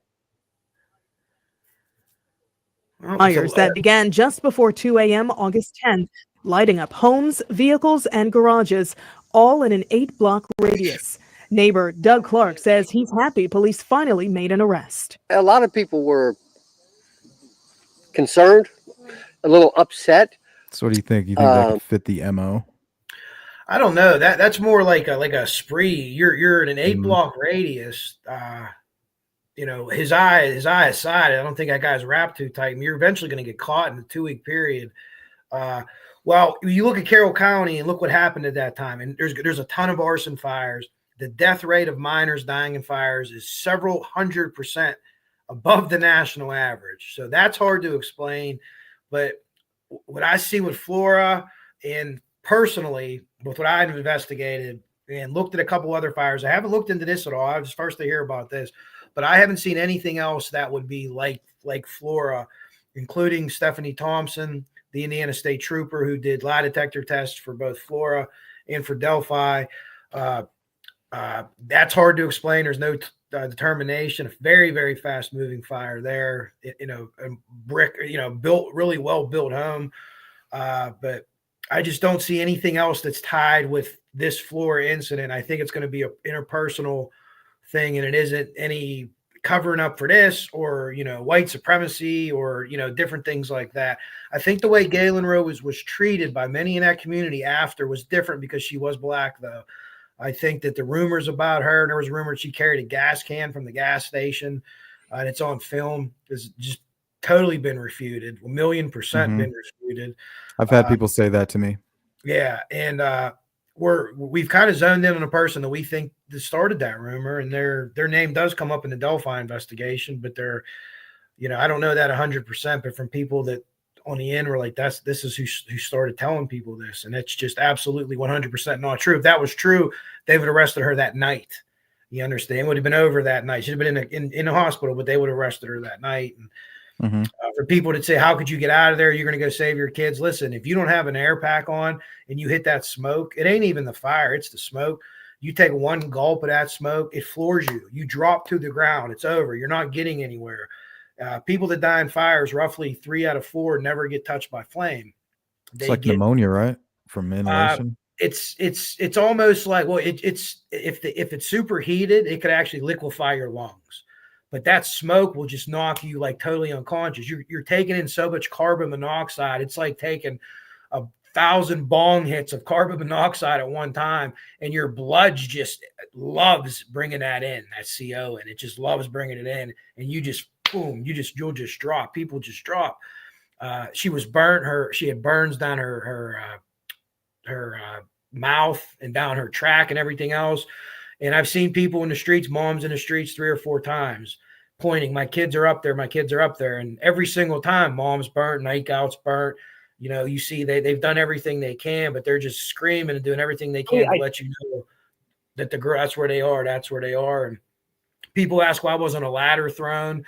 Fires that began just before 2 a.m. August 10th, lighting up homes, vehicles, and garages, all in an 8-block radius. Neighbor Doug Clark says he's happy police finally made an arrest. A lot of people were concerned, a little upset. So what do you think? You think that could fit the MO? I don't know. That's more like a spree. You're in an 8-block radius. You know, his eye aside, I don't think that guy's wrapped too tight. You're eventually going to get caught in a 2-week period. Well, you look at Carroll County and look what happened at that time. And there's a ton of arson fires. The death rate of minors dying in fires is several 100% above the national average. So that's hard to explain. But what I see with Flora, and personally with what I've investigated and looked at a couple other fires, I haven't looked into this at all. I was first to hear about this, but I haven't seen anything else that would be like Flora, including Stephanie Thompson, the Indiana State Trooper who did lie detector tests for both Flora and for Delphi. That's hard to explain. There's no determination. A very, very fast moving fire there. A brick, built really well built home. But I just don't see anything else that's tied with this Flora incident. I think it's going to be an interpersonal thing, and it isn't any covering up for this or white supremacy or different things like that. I think the way Galen Rose was treated by many in that community after was different because she was black, though. I think that the rumors about her, and there was rumors she carried a gas can from the gas station, and it's on film, has just totally been refuted. 1,000,000% been refuted. I've had people say that to me. Yeah, and we've kind of zoned in on a person that we think that started that rumor, and their name does come up in the Delphi investigation, but they're, I don't know that 100%, but from people that on the end were like, this is who started telling people this, and it's just absolutely 100% not true. If that was true, they would have arrested her that night. You understand? It would have been over that night. She'd have been in the hospital, but they would have arrested her that night. And for people to say, how could you get out of there? You're going to go save your kids. Listen, if you don't have an air pack on and you hit that smoke, it ain't even the fire, it's the smoke. You take one gulp of that smoke, it floors you. You drop to the ground. It's over. You're not getting anywhere. People that die in fires, roughly 3 out of 4 never get touched by flame. It's like pneumonia, right? From inhalation. It's almost like, well, it's if it's superheated, it could actually liquefy your lungs. But that smoke will just knock you like totally unconscious. You're taking in so much carbon monoxide. It's like taking 1,000 bong hits of carbon monoxide at one time, and your blood just loves bringing that in, that CO, and it just loves bringing it in, and you just boom, you'll just drop. People just drop. She was burnt. She had burns down her mouth and down her track and everything else. And I've seen people in the streets, moms in the streets 3 or 4 times pointing, my kids are up there, my kids are up there. And every single time, mom's burnt, night out's burnt. You see they've done everything they can, but they're just screaming and doing everything they can to let you know that that's where they are. That's where they are. And people ask why wasn't a ladder thrown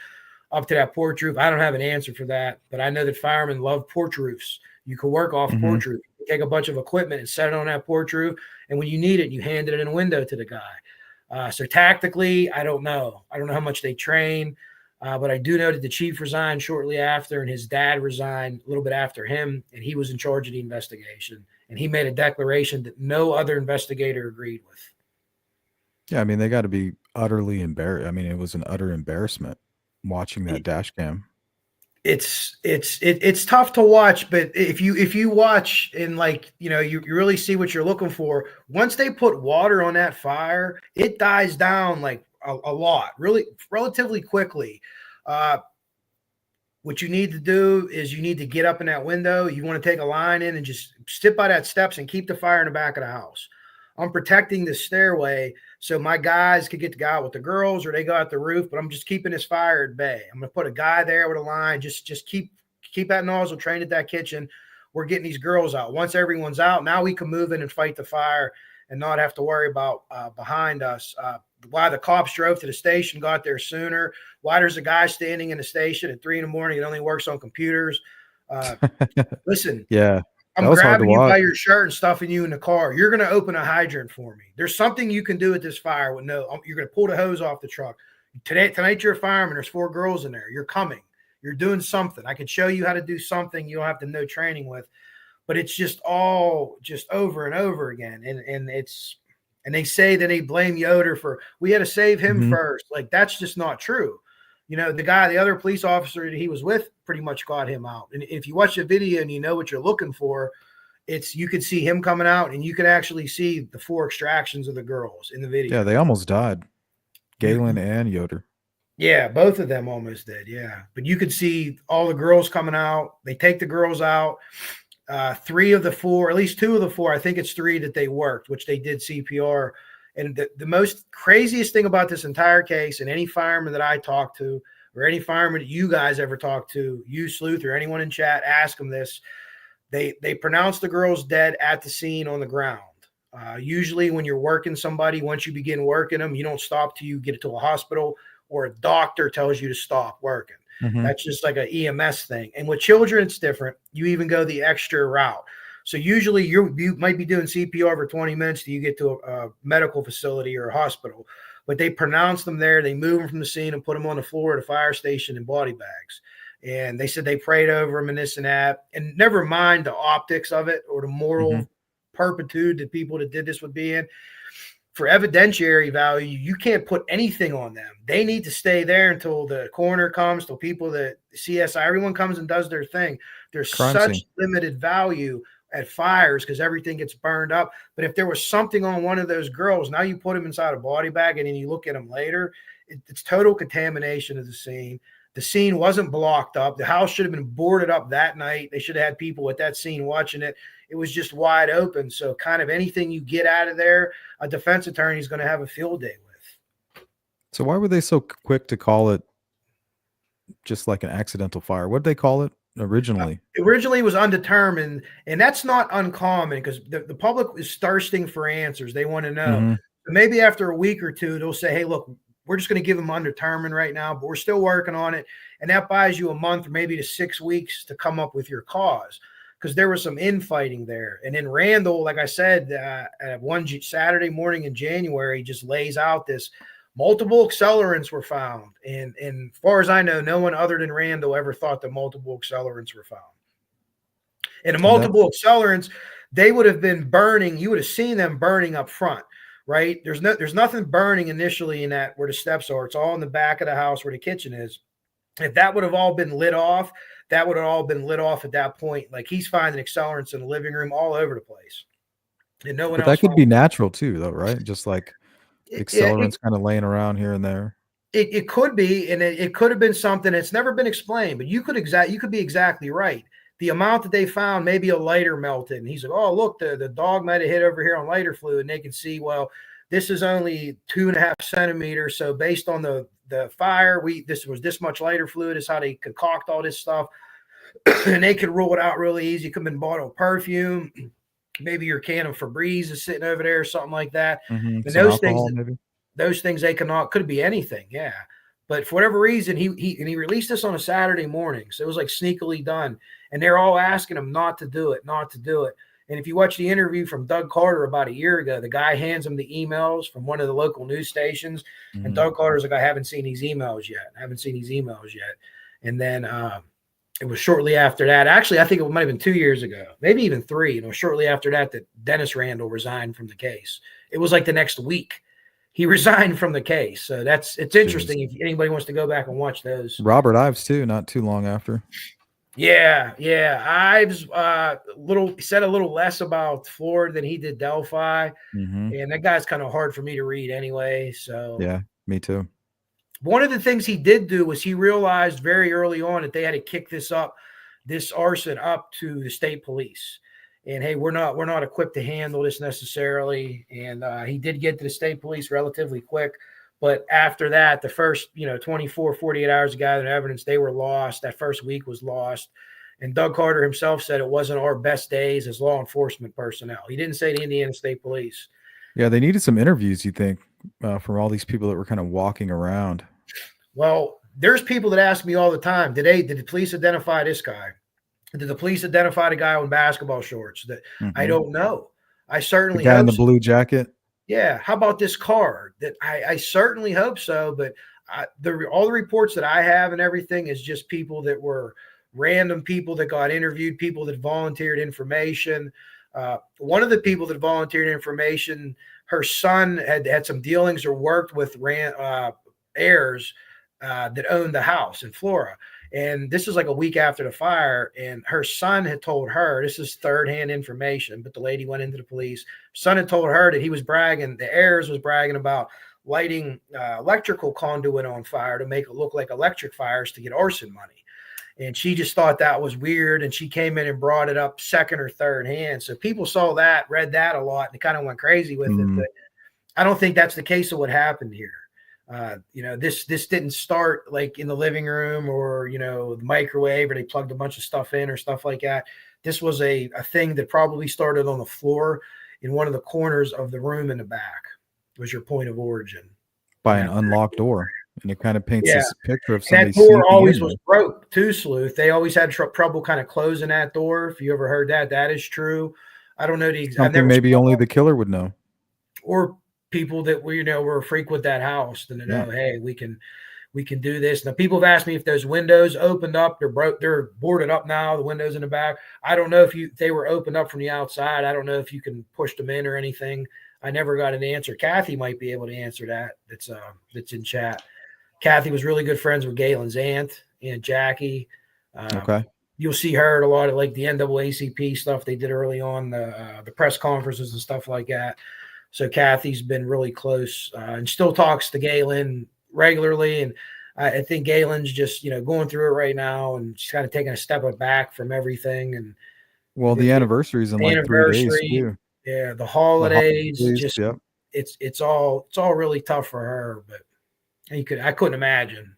up to that porch roof. I don't have an answer for that, but I know that firemen love porch roofs. You can work off porch roof. You take a bunch of equipment and set it on that porch roof, and when you need it, you hand it in a window to the guy. So tactically, I don't know. I don't know how much they train. But I do know that the chief resigned shortly after, and his dad resigned a little bit after him, and he was in charge of the investigation. And he made a declaration that no other investigator agreed with. Yeah, I mean, they got to be utterly embarrassed. I mean, it was an utter embarrassment watching that dash cam. It's tough to watch, but if you watch and you really see what you're looking for. Once they put water on that fire, it dies down like a lot, really relatively quickly. What you need to do is you need to get up in that window. You want to take a line in and just sit by that steps and keep the fire in the back of the house. I'm protecting the stairway so my guys could get to go out with the girls or they go out the roof, but I'm just keeping this fire at bay. I'm going to put a guy there with a line. Just keep that nozzle trained at that kitchen. We're getting these girls out. Once everyone's out, now we can move in and fight the fire and not have to worry about behind us. Why the cops drove to the station, got there sooner. Why there's a guy standing in the station at 3 a.m. It only works on computers. Listen, Yeah, I'm that was hard to grabbing you by watch. your shirt and stuffing you in the car. You're going to open a hydrant for me. There's something you can do with this fire. You're going to pull the hose off the truck. Tonight you're a fireman. There's 4 girls in there. You're coming. You're doing something. I can show you how to do something you don't have to know training with. But it's just all just over and over again. And they say that they blame Yoder for, we had to save him first. Like, that's just not true. The other police officer that he was with pretty much got him out. And if you watch the video and you know what you're looking for, you can see him coming out and you can actually see the 4 extractions of the girls in the video. Yeah, they almost died. Galen and Yoder. Yeah, both of them almost did. Yeah. But you could see all the girls coming out. They take the girls out. 3 of the 4, at least 2 of the 4, I think it's 3 that they worked, which they did CPR. And the most craziest thing about this entire case, and any fireman that I talk to, or any fireman that you guys ever talk to, you, Sleuth, or anyone in chat, ask them this. They pronounced the girls dead at the scene on the ground. Usually when you're working somebody, once you begin working them, you don't stop till you get to a hospital or a doctor tells you to stop working. That's just like an EMS thing. And with children, it's different. You even go the extra route. So usually you might be doing CPR for 20 minutes till you get to a medical facility or a hospital. But they pronounce them there. They move them from the scene and put them on the floor of the fire station in body bags. And they said they prayed over them and this and that. And never mind the optics of it or the moral turpitude that people that did this would be in. For evidentiary value, you can't put anything on them. They need to stay there until the coroner comes, till people that CSI, everyone comes and does their thing. There's such limited value at fires because everything gets burned up. But if there was something on one of those girls, now you put them inside a body bag and then you look at them later, it's total contamination of the scene. The scene wasn't blocked up. The house should have been boarded up that night. They should have had people at that scene watching it. It was just wide open. So kind of anything you get out of there, a defense attorney is going to have a field day with. So why were they so quick to call it just like an accidental fire? What did they call it originally? Originally it was undetermined, and that's not uncommon because the public is thirsting for answers. They want to know. So maybe after a week or 2, they'll say, hey, look, we're just going to give them undetermined right now, but we're still working on it. And that buys you a month or maybe to 6 weeks to come up with your cause. Because there was some infighting there. And then Randall, like I said, one Saturday morning in January, just lays out this multiple accelerants were found. And as far as I know, no one other than Randall ever thought that multiple accelerants were found. And the multiple accelerants, they would have been burning. You would have seen them burning up front, right? There's nothing burning initially in that where the steps are. It's all in the back of the house where the kitchen is. If that would have all been lit off, that would have all been lit off at that point. Like he's finding accelerants in the living room all over the place. And no one else. But that could be natural too, though, right? Just like accelerants kind of laying around here and there. It could be, and it could have been something that's never been explained, but you could be exactly right. The amount that they found, maybe a lighter melted. And he's like, oh, look, the dog might have hit over here on lighter fluid. And they can see, well, this is only 2.5 centimeters. So based on the fire, this was this much lighter fluid is how they concoct all this stuff. And they could rule it out really easy. It could have been bottle of perfume. Maybe your can of Febreze is sitting over there or something like that. And those things they cannot, could be anything. Yeah. But for whatever reason, he released this on a Saturday morning. So it was like sneakily done. And they're all asking him not to do it. And if you watch the interview from Doug Carter about a year ago, the guy hands him the emails from one of the local news stations. And Doug Carter's like, I haven't seen these emails yet. And then it was shortly after that. Actually, I think it might have been 2 years ago, maybe even 3. And it was shortly after that Dennis Randall resigned from the case. It was like the next week he resigned from the case. So it's interesting. If anybody wants to go back and watch those. Robert Ives too, not too long after. Yeah. Ives said a little less about Flora than he did Delphi. And that guy's kind of hard for me to read anyway. So yeah, me too. One of the things he did do was he realized very early on that they had to kick this arson up to the state police. And hey, we're not equipped to handle this necessarily. And he did get to the state police relatively quick. But after that, the first 24, 48 hours of gathering evidence, they were lost. That first week was lost. And Doug Carter himself said it wasn't our best days as law enforcement personnel. He didn't say the Indiana State Police. Yeah, they needed some interviews, you think, from all these people that were kind of walking around. Well, there's people that ask me all the time, did the police identify this guy? Did the police identify the guy with basketball shorts? That I don't know. I certainly the guy hope in the so. blue jacket. Yeah. How about this car? That I certainly hope so. But all the reports that I have and everything is just people that were random people that got interviewed, people that volunteered information. One of the people that volunteered information, her son had some dealings or worked with heirs that owned the house in Flora. And this is like a week after the fire. And her son had told her, this is third-hand information, but the lady went into the police. Son had told her that he was bragging, the heirs was bragging about lighting electrical conduit on fire to make it look like electric fires to get arson money. And she just thought that was weird. And she came in and brought it up second or third hand. So people saw that, read that a lot, and kind of went crazy with it. But I don't think that's the case of what happened here. This didn't start like in the living room or, the microwave, or they plugged a bunch of stuff in or stuff like that. This was a thing that probably started on the floor in one of the corners of the room in the back was your point of origin. By an unlocked door. And it kind of paints this picture of somebody. That door always was broke too, Sleuth. They always had trouble kind of closing that door. If you ever heard that, that is true. I don't know the exact. Something maybe only the killer would know. Or people that were frequent that house and know, hey, we can do this. Now people have asked me if those windows opened up, they're boarded up now, the windows in the back. I don't know if they were opened up from the outside. I don't know if you can push them in or anything. I never got an answer. Kathy might be able to answer that. That's in chat. Kathy was really good friends with Galen's aunt Jackie. Okay. You'll see her at a lot of like the NAACP stuff they did early on, the press conferences and stuff like that. So Kathy's been really close and still talks to Galen regularly. And I think Galen's just, going through it right now and she's kind of taking a step back from everything. And the anniversry is in like 3 days too. Yeah. The holidays, just, yep. It's all really tough for her, but I couldn't imagine.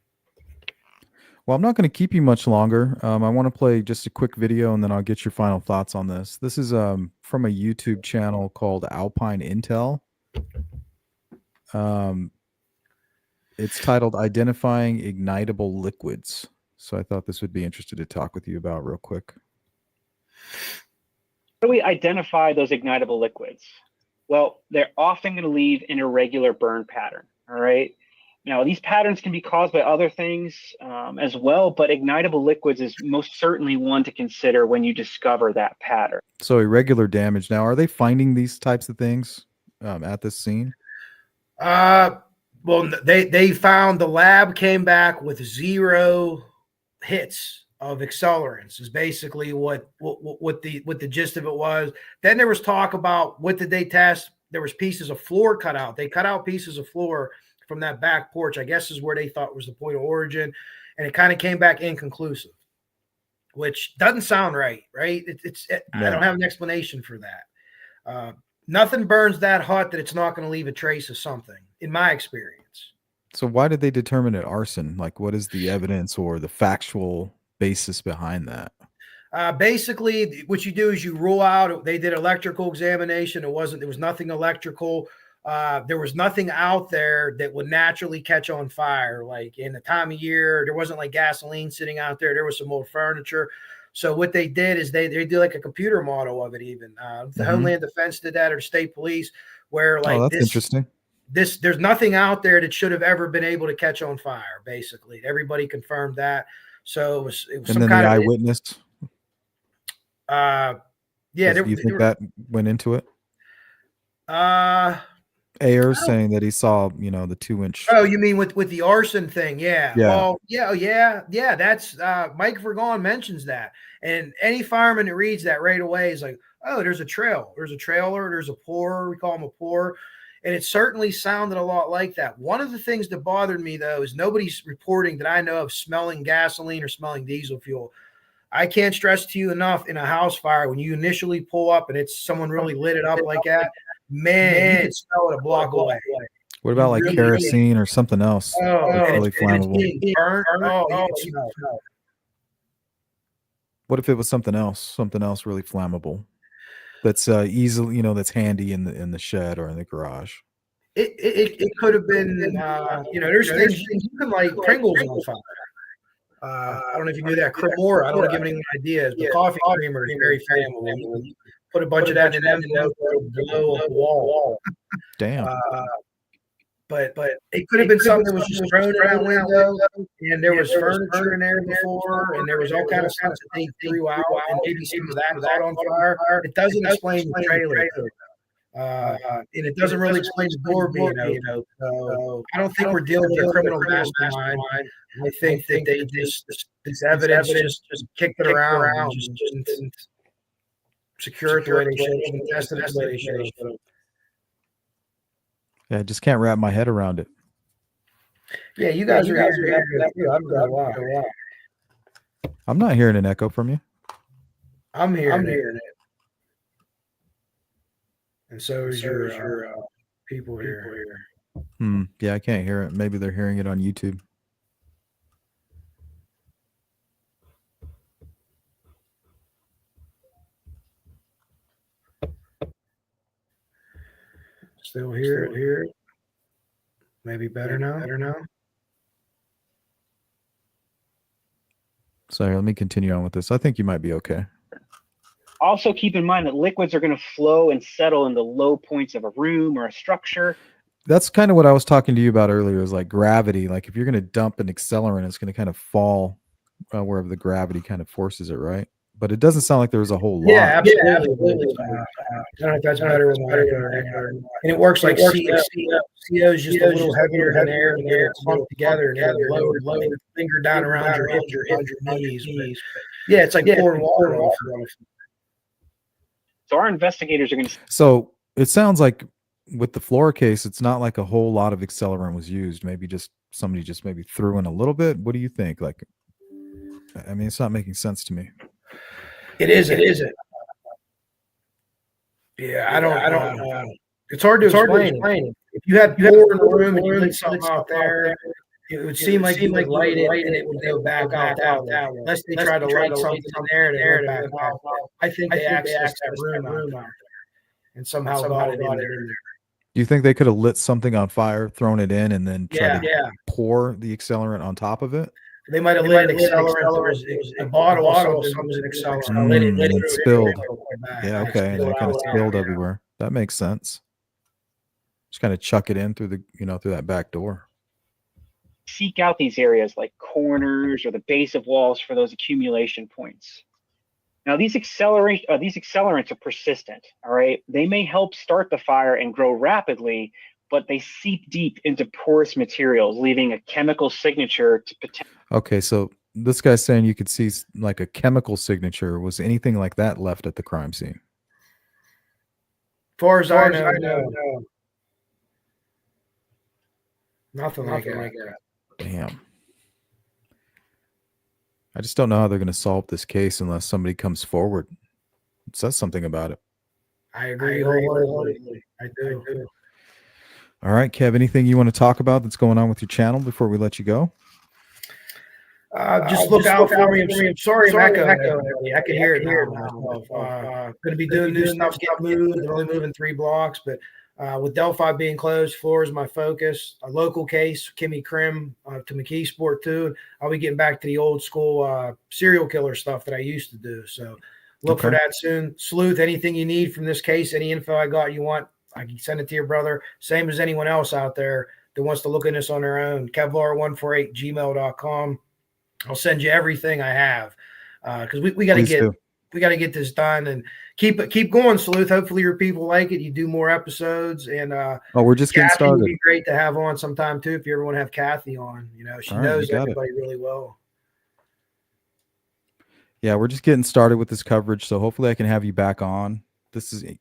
Well, I'm not going to keep you much longer. I want to play just a quick video and then I'll get your final thoughts on this. This is from a YouTube channel called Alpine Intel. It's titled Identifying Ignitable Liquids. So I thought this would be interesting to talk with you about real quick. How do we identify those ignitable liquids? Well, they're often going to leave an irregular burn pattern, all right? Now, these patterns can be caused by other things as well, but ignitable liquids is most certainly one to consider when you discover that pattern. So irregular damage. Now, are they finding these types of things at this scene? Well, they found the lab came back with 0 hits of accelerants is basically what the gist of it was. Then there was talk about what did they test? There was pieces of floor cut out. They cut out pieces of floor from that back porch, I guess is where they thought was the point of origin. And it kind of came back inconclusive, which doesn't sound right? I don't have an explanation for that. Nothing burns that hot that it's not going to leave a trace of something, in my experience. So why did they determine it arson? Like, what is the evidence or the factual basis behind that? Basically, what you do is you rule out, they did electrical examination. There was nothing electrical. There was nothing out there that would naturally catch on fire. Like in the time of year, there wasn't like gasoline sitting out there. There was some old furniture. So what they did is they do like a computer model of it. Even the Homeland Defense did that, or state police, where like that's interesting. There's nothing out there that should have ever been able to catch on fire. Basically, everybody confirmed that. So it was And some then kind the of eyewitness. yeah. Do you think that went into it? Ayers saying that he saw, the 2-inch. Oh, you mean with the arson thing? Yeah. Yeah. Well, yeah. That's Mike Vergon mentions that, and any fireman that reads that right away is like, oh, there's a trail, there's a trailer, there's a pour. We call them a pour, and it certainly sounded a lot like that. One of the things that bothered me though is nobody's reporting that I know of smelling gasoline or smelling diesel fuel. I can't stress to you enough, in a house fire, when you initially pull up and it's someone really lit it up like that, man, you can smell it a block away. What about like really kerosene or something else? That's really flammable. Burnt. Oh, you can smell it. What if it was something else really flammable? That's easily, that's handy in the shed or in the garage. It could have been, there's things you can light Pringles on fire. I don't know if you knew that. Cremora, I don't want to give any ideas, but coffee creamer is very flammable. You can put a bunch of that in an envelope, blow up the wall. Damn. But it could have been something that was just thrown in that window, and there was furniture in there before, and there was all kind of stuff that they threw out, and maybe some of that caught on fire. It doesn't explain the trailer. And it doesn't really explain the door being open. So I don't think we're dealing with a criminal mastermind. I think that they just this evidence just kicked it around and just didn't secure it the way they should have, and tested it the way they should have. Yeah, I just can't wrap my head around it. Yeah, you guys are hearing that too. I don't know why. I'm not hearing an echo from you. I'm hearing it. And so is your people here. Yeah, I can't hear it. Maybe they're hearing it on YouTube. Still here. Maybe better now. Sorry, let me continue on with this. I think you might be okay. Also, keep in mind that liquids are going to flow and settle in the low points of a room or a structure. That's kind of what I was talking to you about earlier, is like gravity. Like if you're going to dump an accelerant, it's going to kind of fall wherever the gravity kind of forces it, right? But it doesn't sound like there was a whole lot. Yeah, absolutely. I don't know if that's better or not. And it works like CO. CO is just a little heavier than air, and they're clumped together, and they're lower, finger down around your hips, your knees. Yeah, it's like pouring water off. So our investigators are going to. So it sounds like with the Flora case, it's not like a whole lot of accelerant was used. Maybe just somebody just maybe threw in a little bit. What do you think? Like, I mean, it's not making sense to me. It isn't. Yeah, I don't. It's hard to explain. If you had pour in the room and you lit something out there, it would seem like you would light it and it would go back out that way. Unless they try to light something in there and it would back out. I think they accessed that room out there and somehow got it in there. Do you think they could have lit something on fire, thrown it in, and then tried to pour the accelerant on top of it? They might have lit an accelerant. A bottle of something was an accelerant. Lit it spilled. Yeah, okay. And then it kind of spilled everywhere. That makes sense. Just kind of chuck it in through the, through that back door. Seek out these areas like corners or the base of walls for those accumulation points. Now, these accelerants are persistent, all right? They may help start the fire and grow rapidly, but they seep deep into porous materials, leaving a chemical signature to potential. Okay, so this guy's saying you could see like a chemical signature. Was anything like that left at the crime scene? As far as I know, no. Nothing like that. Damn. I just don't know how they're going to solve this case unless somebody comes forward and says something about it. I agree wholeheartedly. I do. All right, Kev, anything you want to talk about that's going on with your channel before we let you go? Just look out for me. I'm sorry, I'm echoing. I can hear it now. Going to be doing new stuff, getting moved. They're only moving 3 blocks, but With Delphi being closed, Flora is my focus. A local case, Kimmy Krim to McKeesport too. And I'll be getting back to the old school serial killer stuff that I used to do. So look for that soon. Sleuth, anything you need from this case, any info I got you want, I can send it to your brother. Same as anyone else out there that wants to look at this on their own. Kevlar148gmail.com. I'll send you everything I have because we got to get this done and keep going, Sleuth. Hopefully your people like it. You do more episodes, and we're just getting started. Would be great to have on sometime too if you ever want to have Kathy on. You know, she knows everybody really well. Yeah, we're just getting started with this coverage, so hopefully I can have you back on.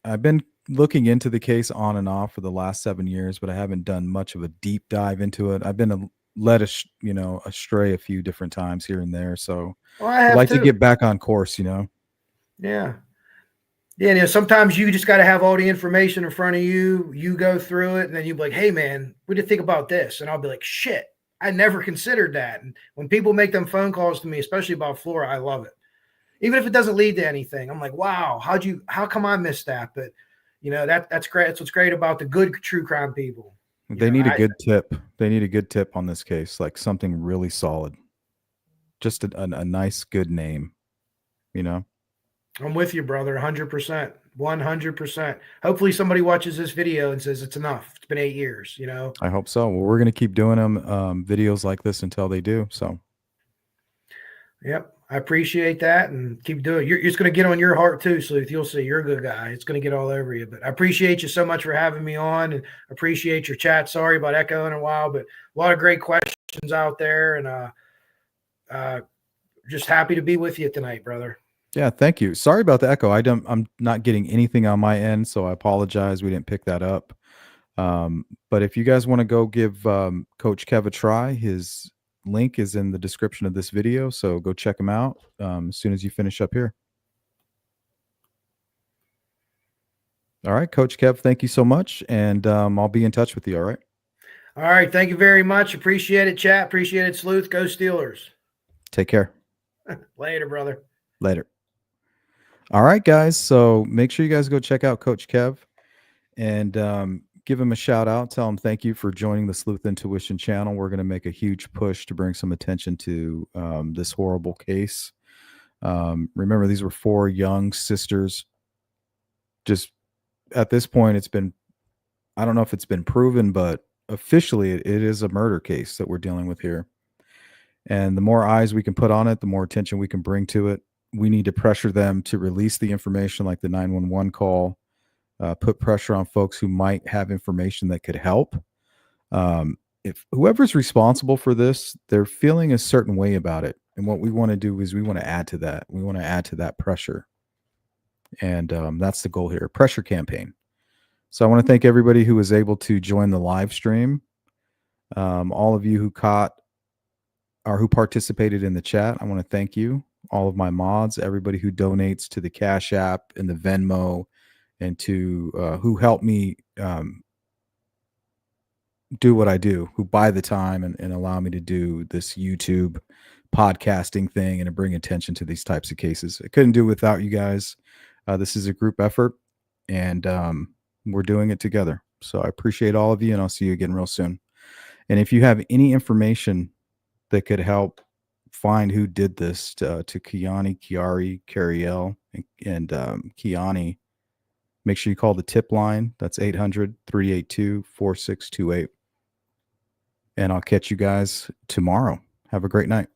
I've been looking into the case on and off for the last 7 years, but I haven't done much of a deep dive into it. I've been led astray a few different times here and there, so I'd like to get back on course. Yeah. Sometimes you just got to have all the information in front of you. You go through it, and then you'll be like, "Hey, man, what do you think about this?" And I'll be like, "Shit, I never considered that." And when people make them phone calls to me, especially about Flora, I love it. Even if it doesn't lead to anything, I'm like, "Wow, how come I missed that?" But that's great. That's what's great about the good true crime people. They need a good tip. They need a good tip on this case, like something really solid. Just a nice, good name. I'm with you, brother. 100%. 100%. Hopefully somebody watches this video and says it's enough. It's been 8 years, I hope so. Well, we're going to keep doing them, videos like this until they do. So. Yep. I appreciate that and keep doing it. It's going to get on your heart too, Sleuth. You'll see. You're a good guy. It's going to get all over you. But I appreciate you so much for having me on and appreciate your chat. Sorry about echoing a while, but a lot of great questions out there. And just happy to be with you tonight, brother. Yeah, thank you. Sorry about the echo. I'm not getting anything on my end, so I apologize. We didn't pick that up. But if you guys want to go give Coach Kev a try, his link is in the description of this video, so go check him out as soon as you finish up here. All right, Coach Kev, thank you so much, and I'll be in touch with you. All right. All right, thank you very much. Appreciate it, chat. Appreciate it, Sleuth. Go Steelers. Take care. Later, brother. Later. All right, guys. So make sure you guys go check out Coach Kev and give him a shout out. Tell him thank you for joining the Sleuth Intuition channel. We're going to make a huge push to bring some attention to this horrible case. Remember, these were 4 young sisters. Just at this point, I don't know if it's been proven, but officially it is a murder case that we're dealing with here. And the more eyes we can put on it, the more attention we can bring to it. We need to pressure them to release the information like the 911 call, put pressure on folks who might have information that could help. If whoever's responsible for this, they're feeling a certain way about it. And what we want to do is we want to add to that. We want to add to that pressure. And that's the goal here, pressure campaign. So I want to thank everybody who was able to join the live stream. All of you who who participated in the chat, I want to thank you. All of my mods, everybody who donates to the Cash App and the Venmo, and to who help me do what I do, who buy the time and allow me to do this YouTube podcasting thing and to bring attention to these types of cases. I couldn't do it without you guys. This is a group effort, and we're doing it together. So I appreciate all of you, and I'll see you again real soon. And if you have any information that could help find who did this to Kiani, Kiari, Cariel, and Kiani, make sure you call the tip line. That's 800-382-4628. And I'll catch you guys tomorrow. Have a great night.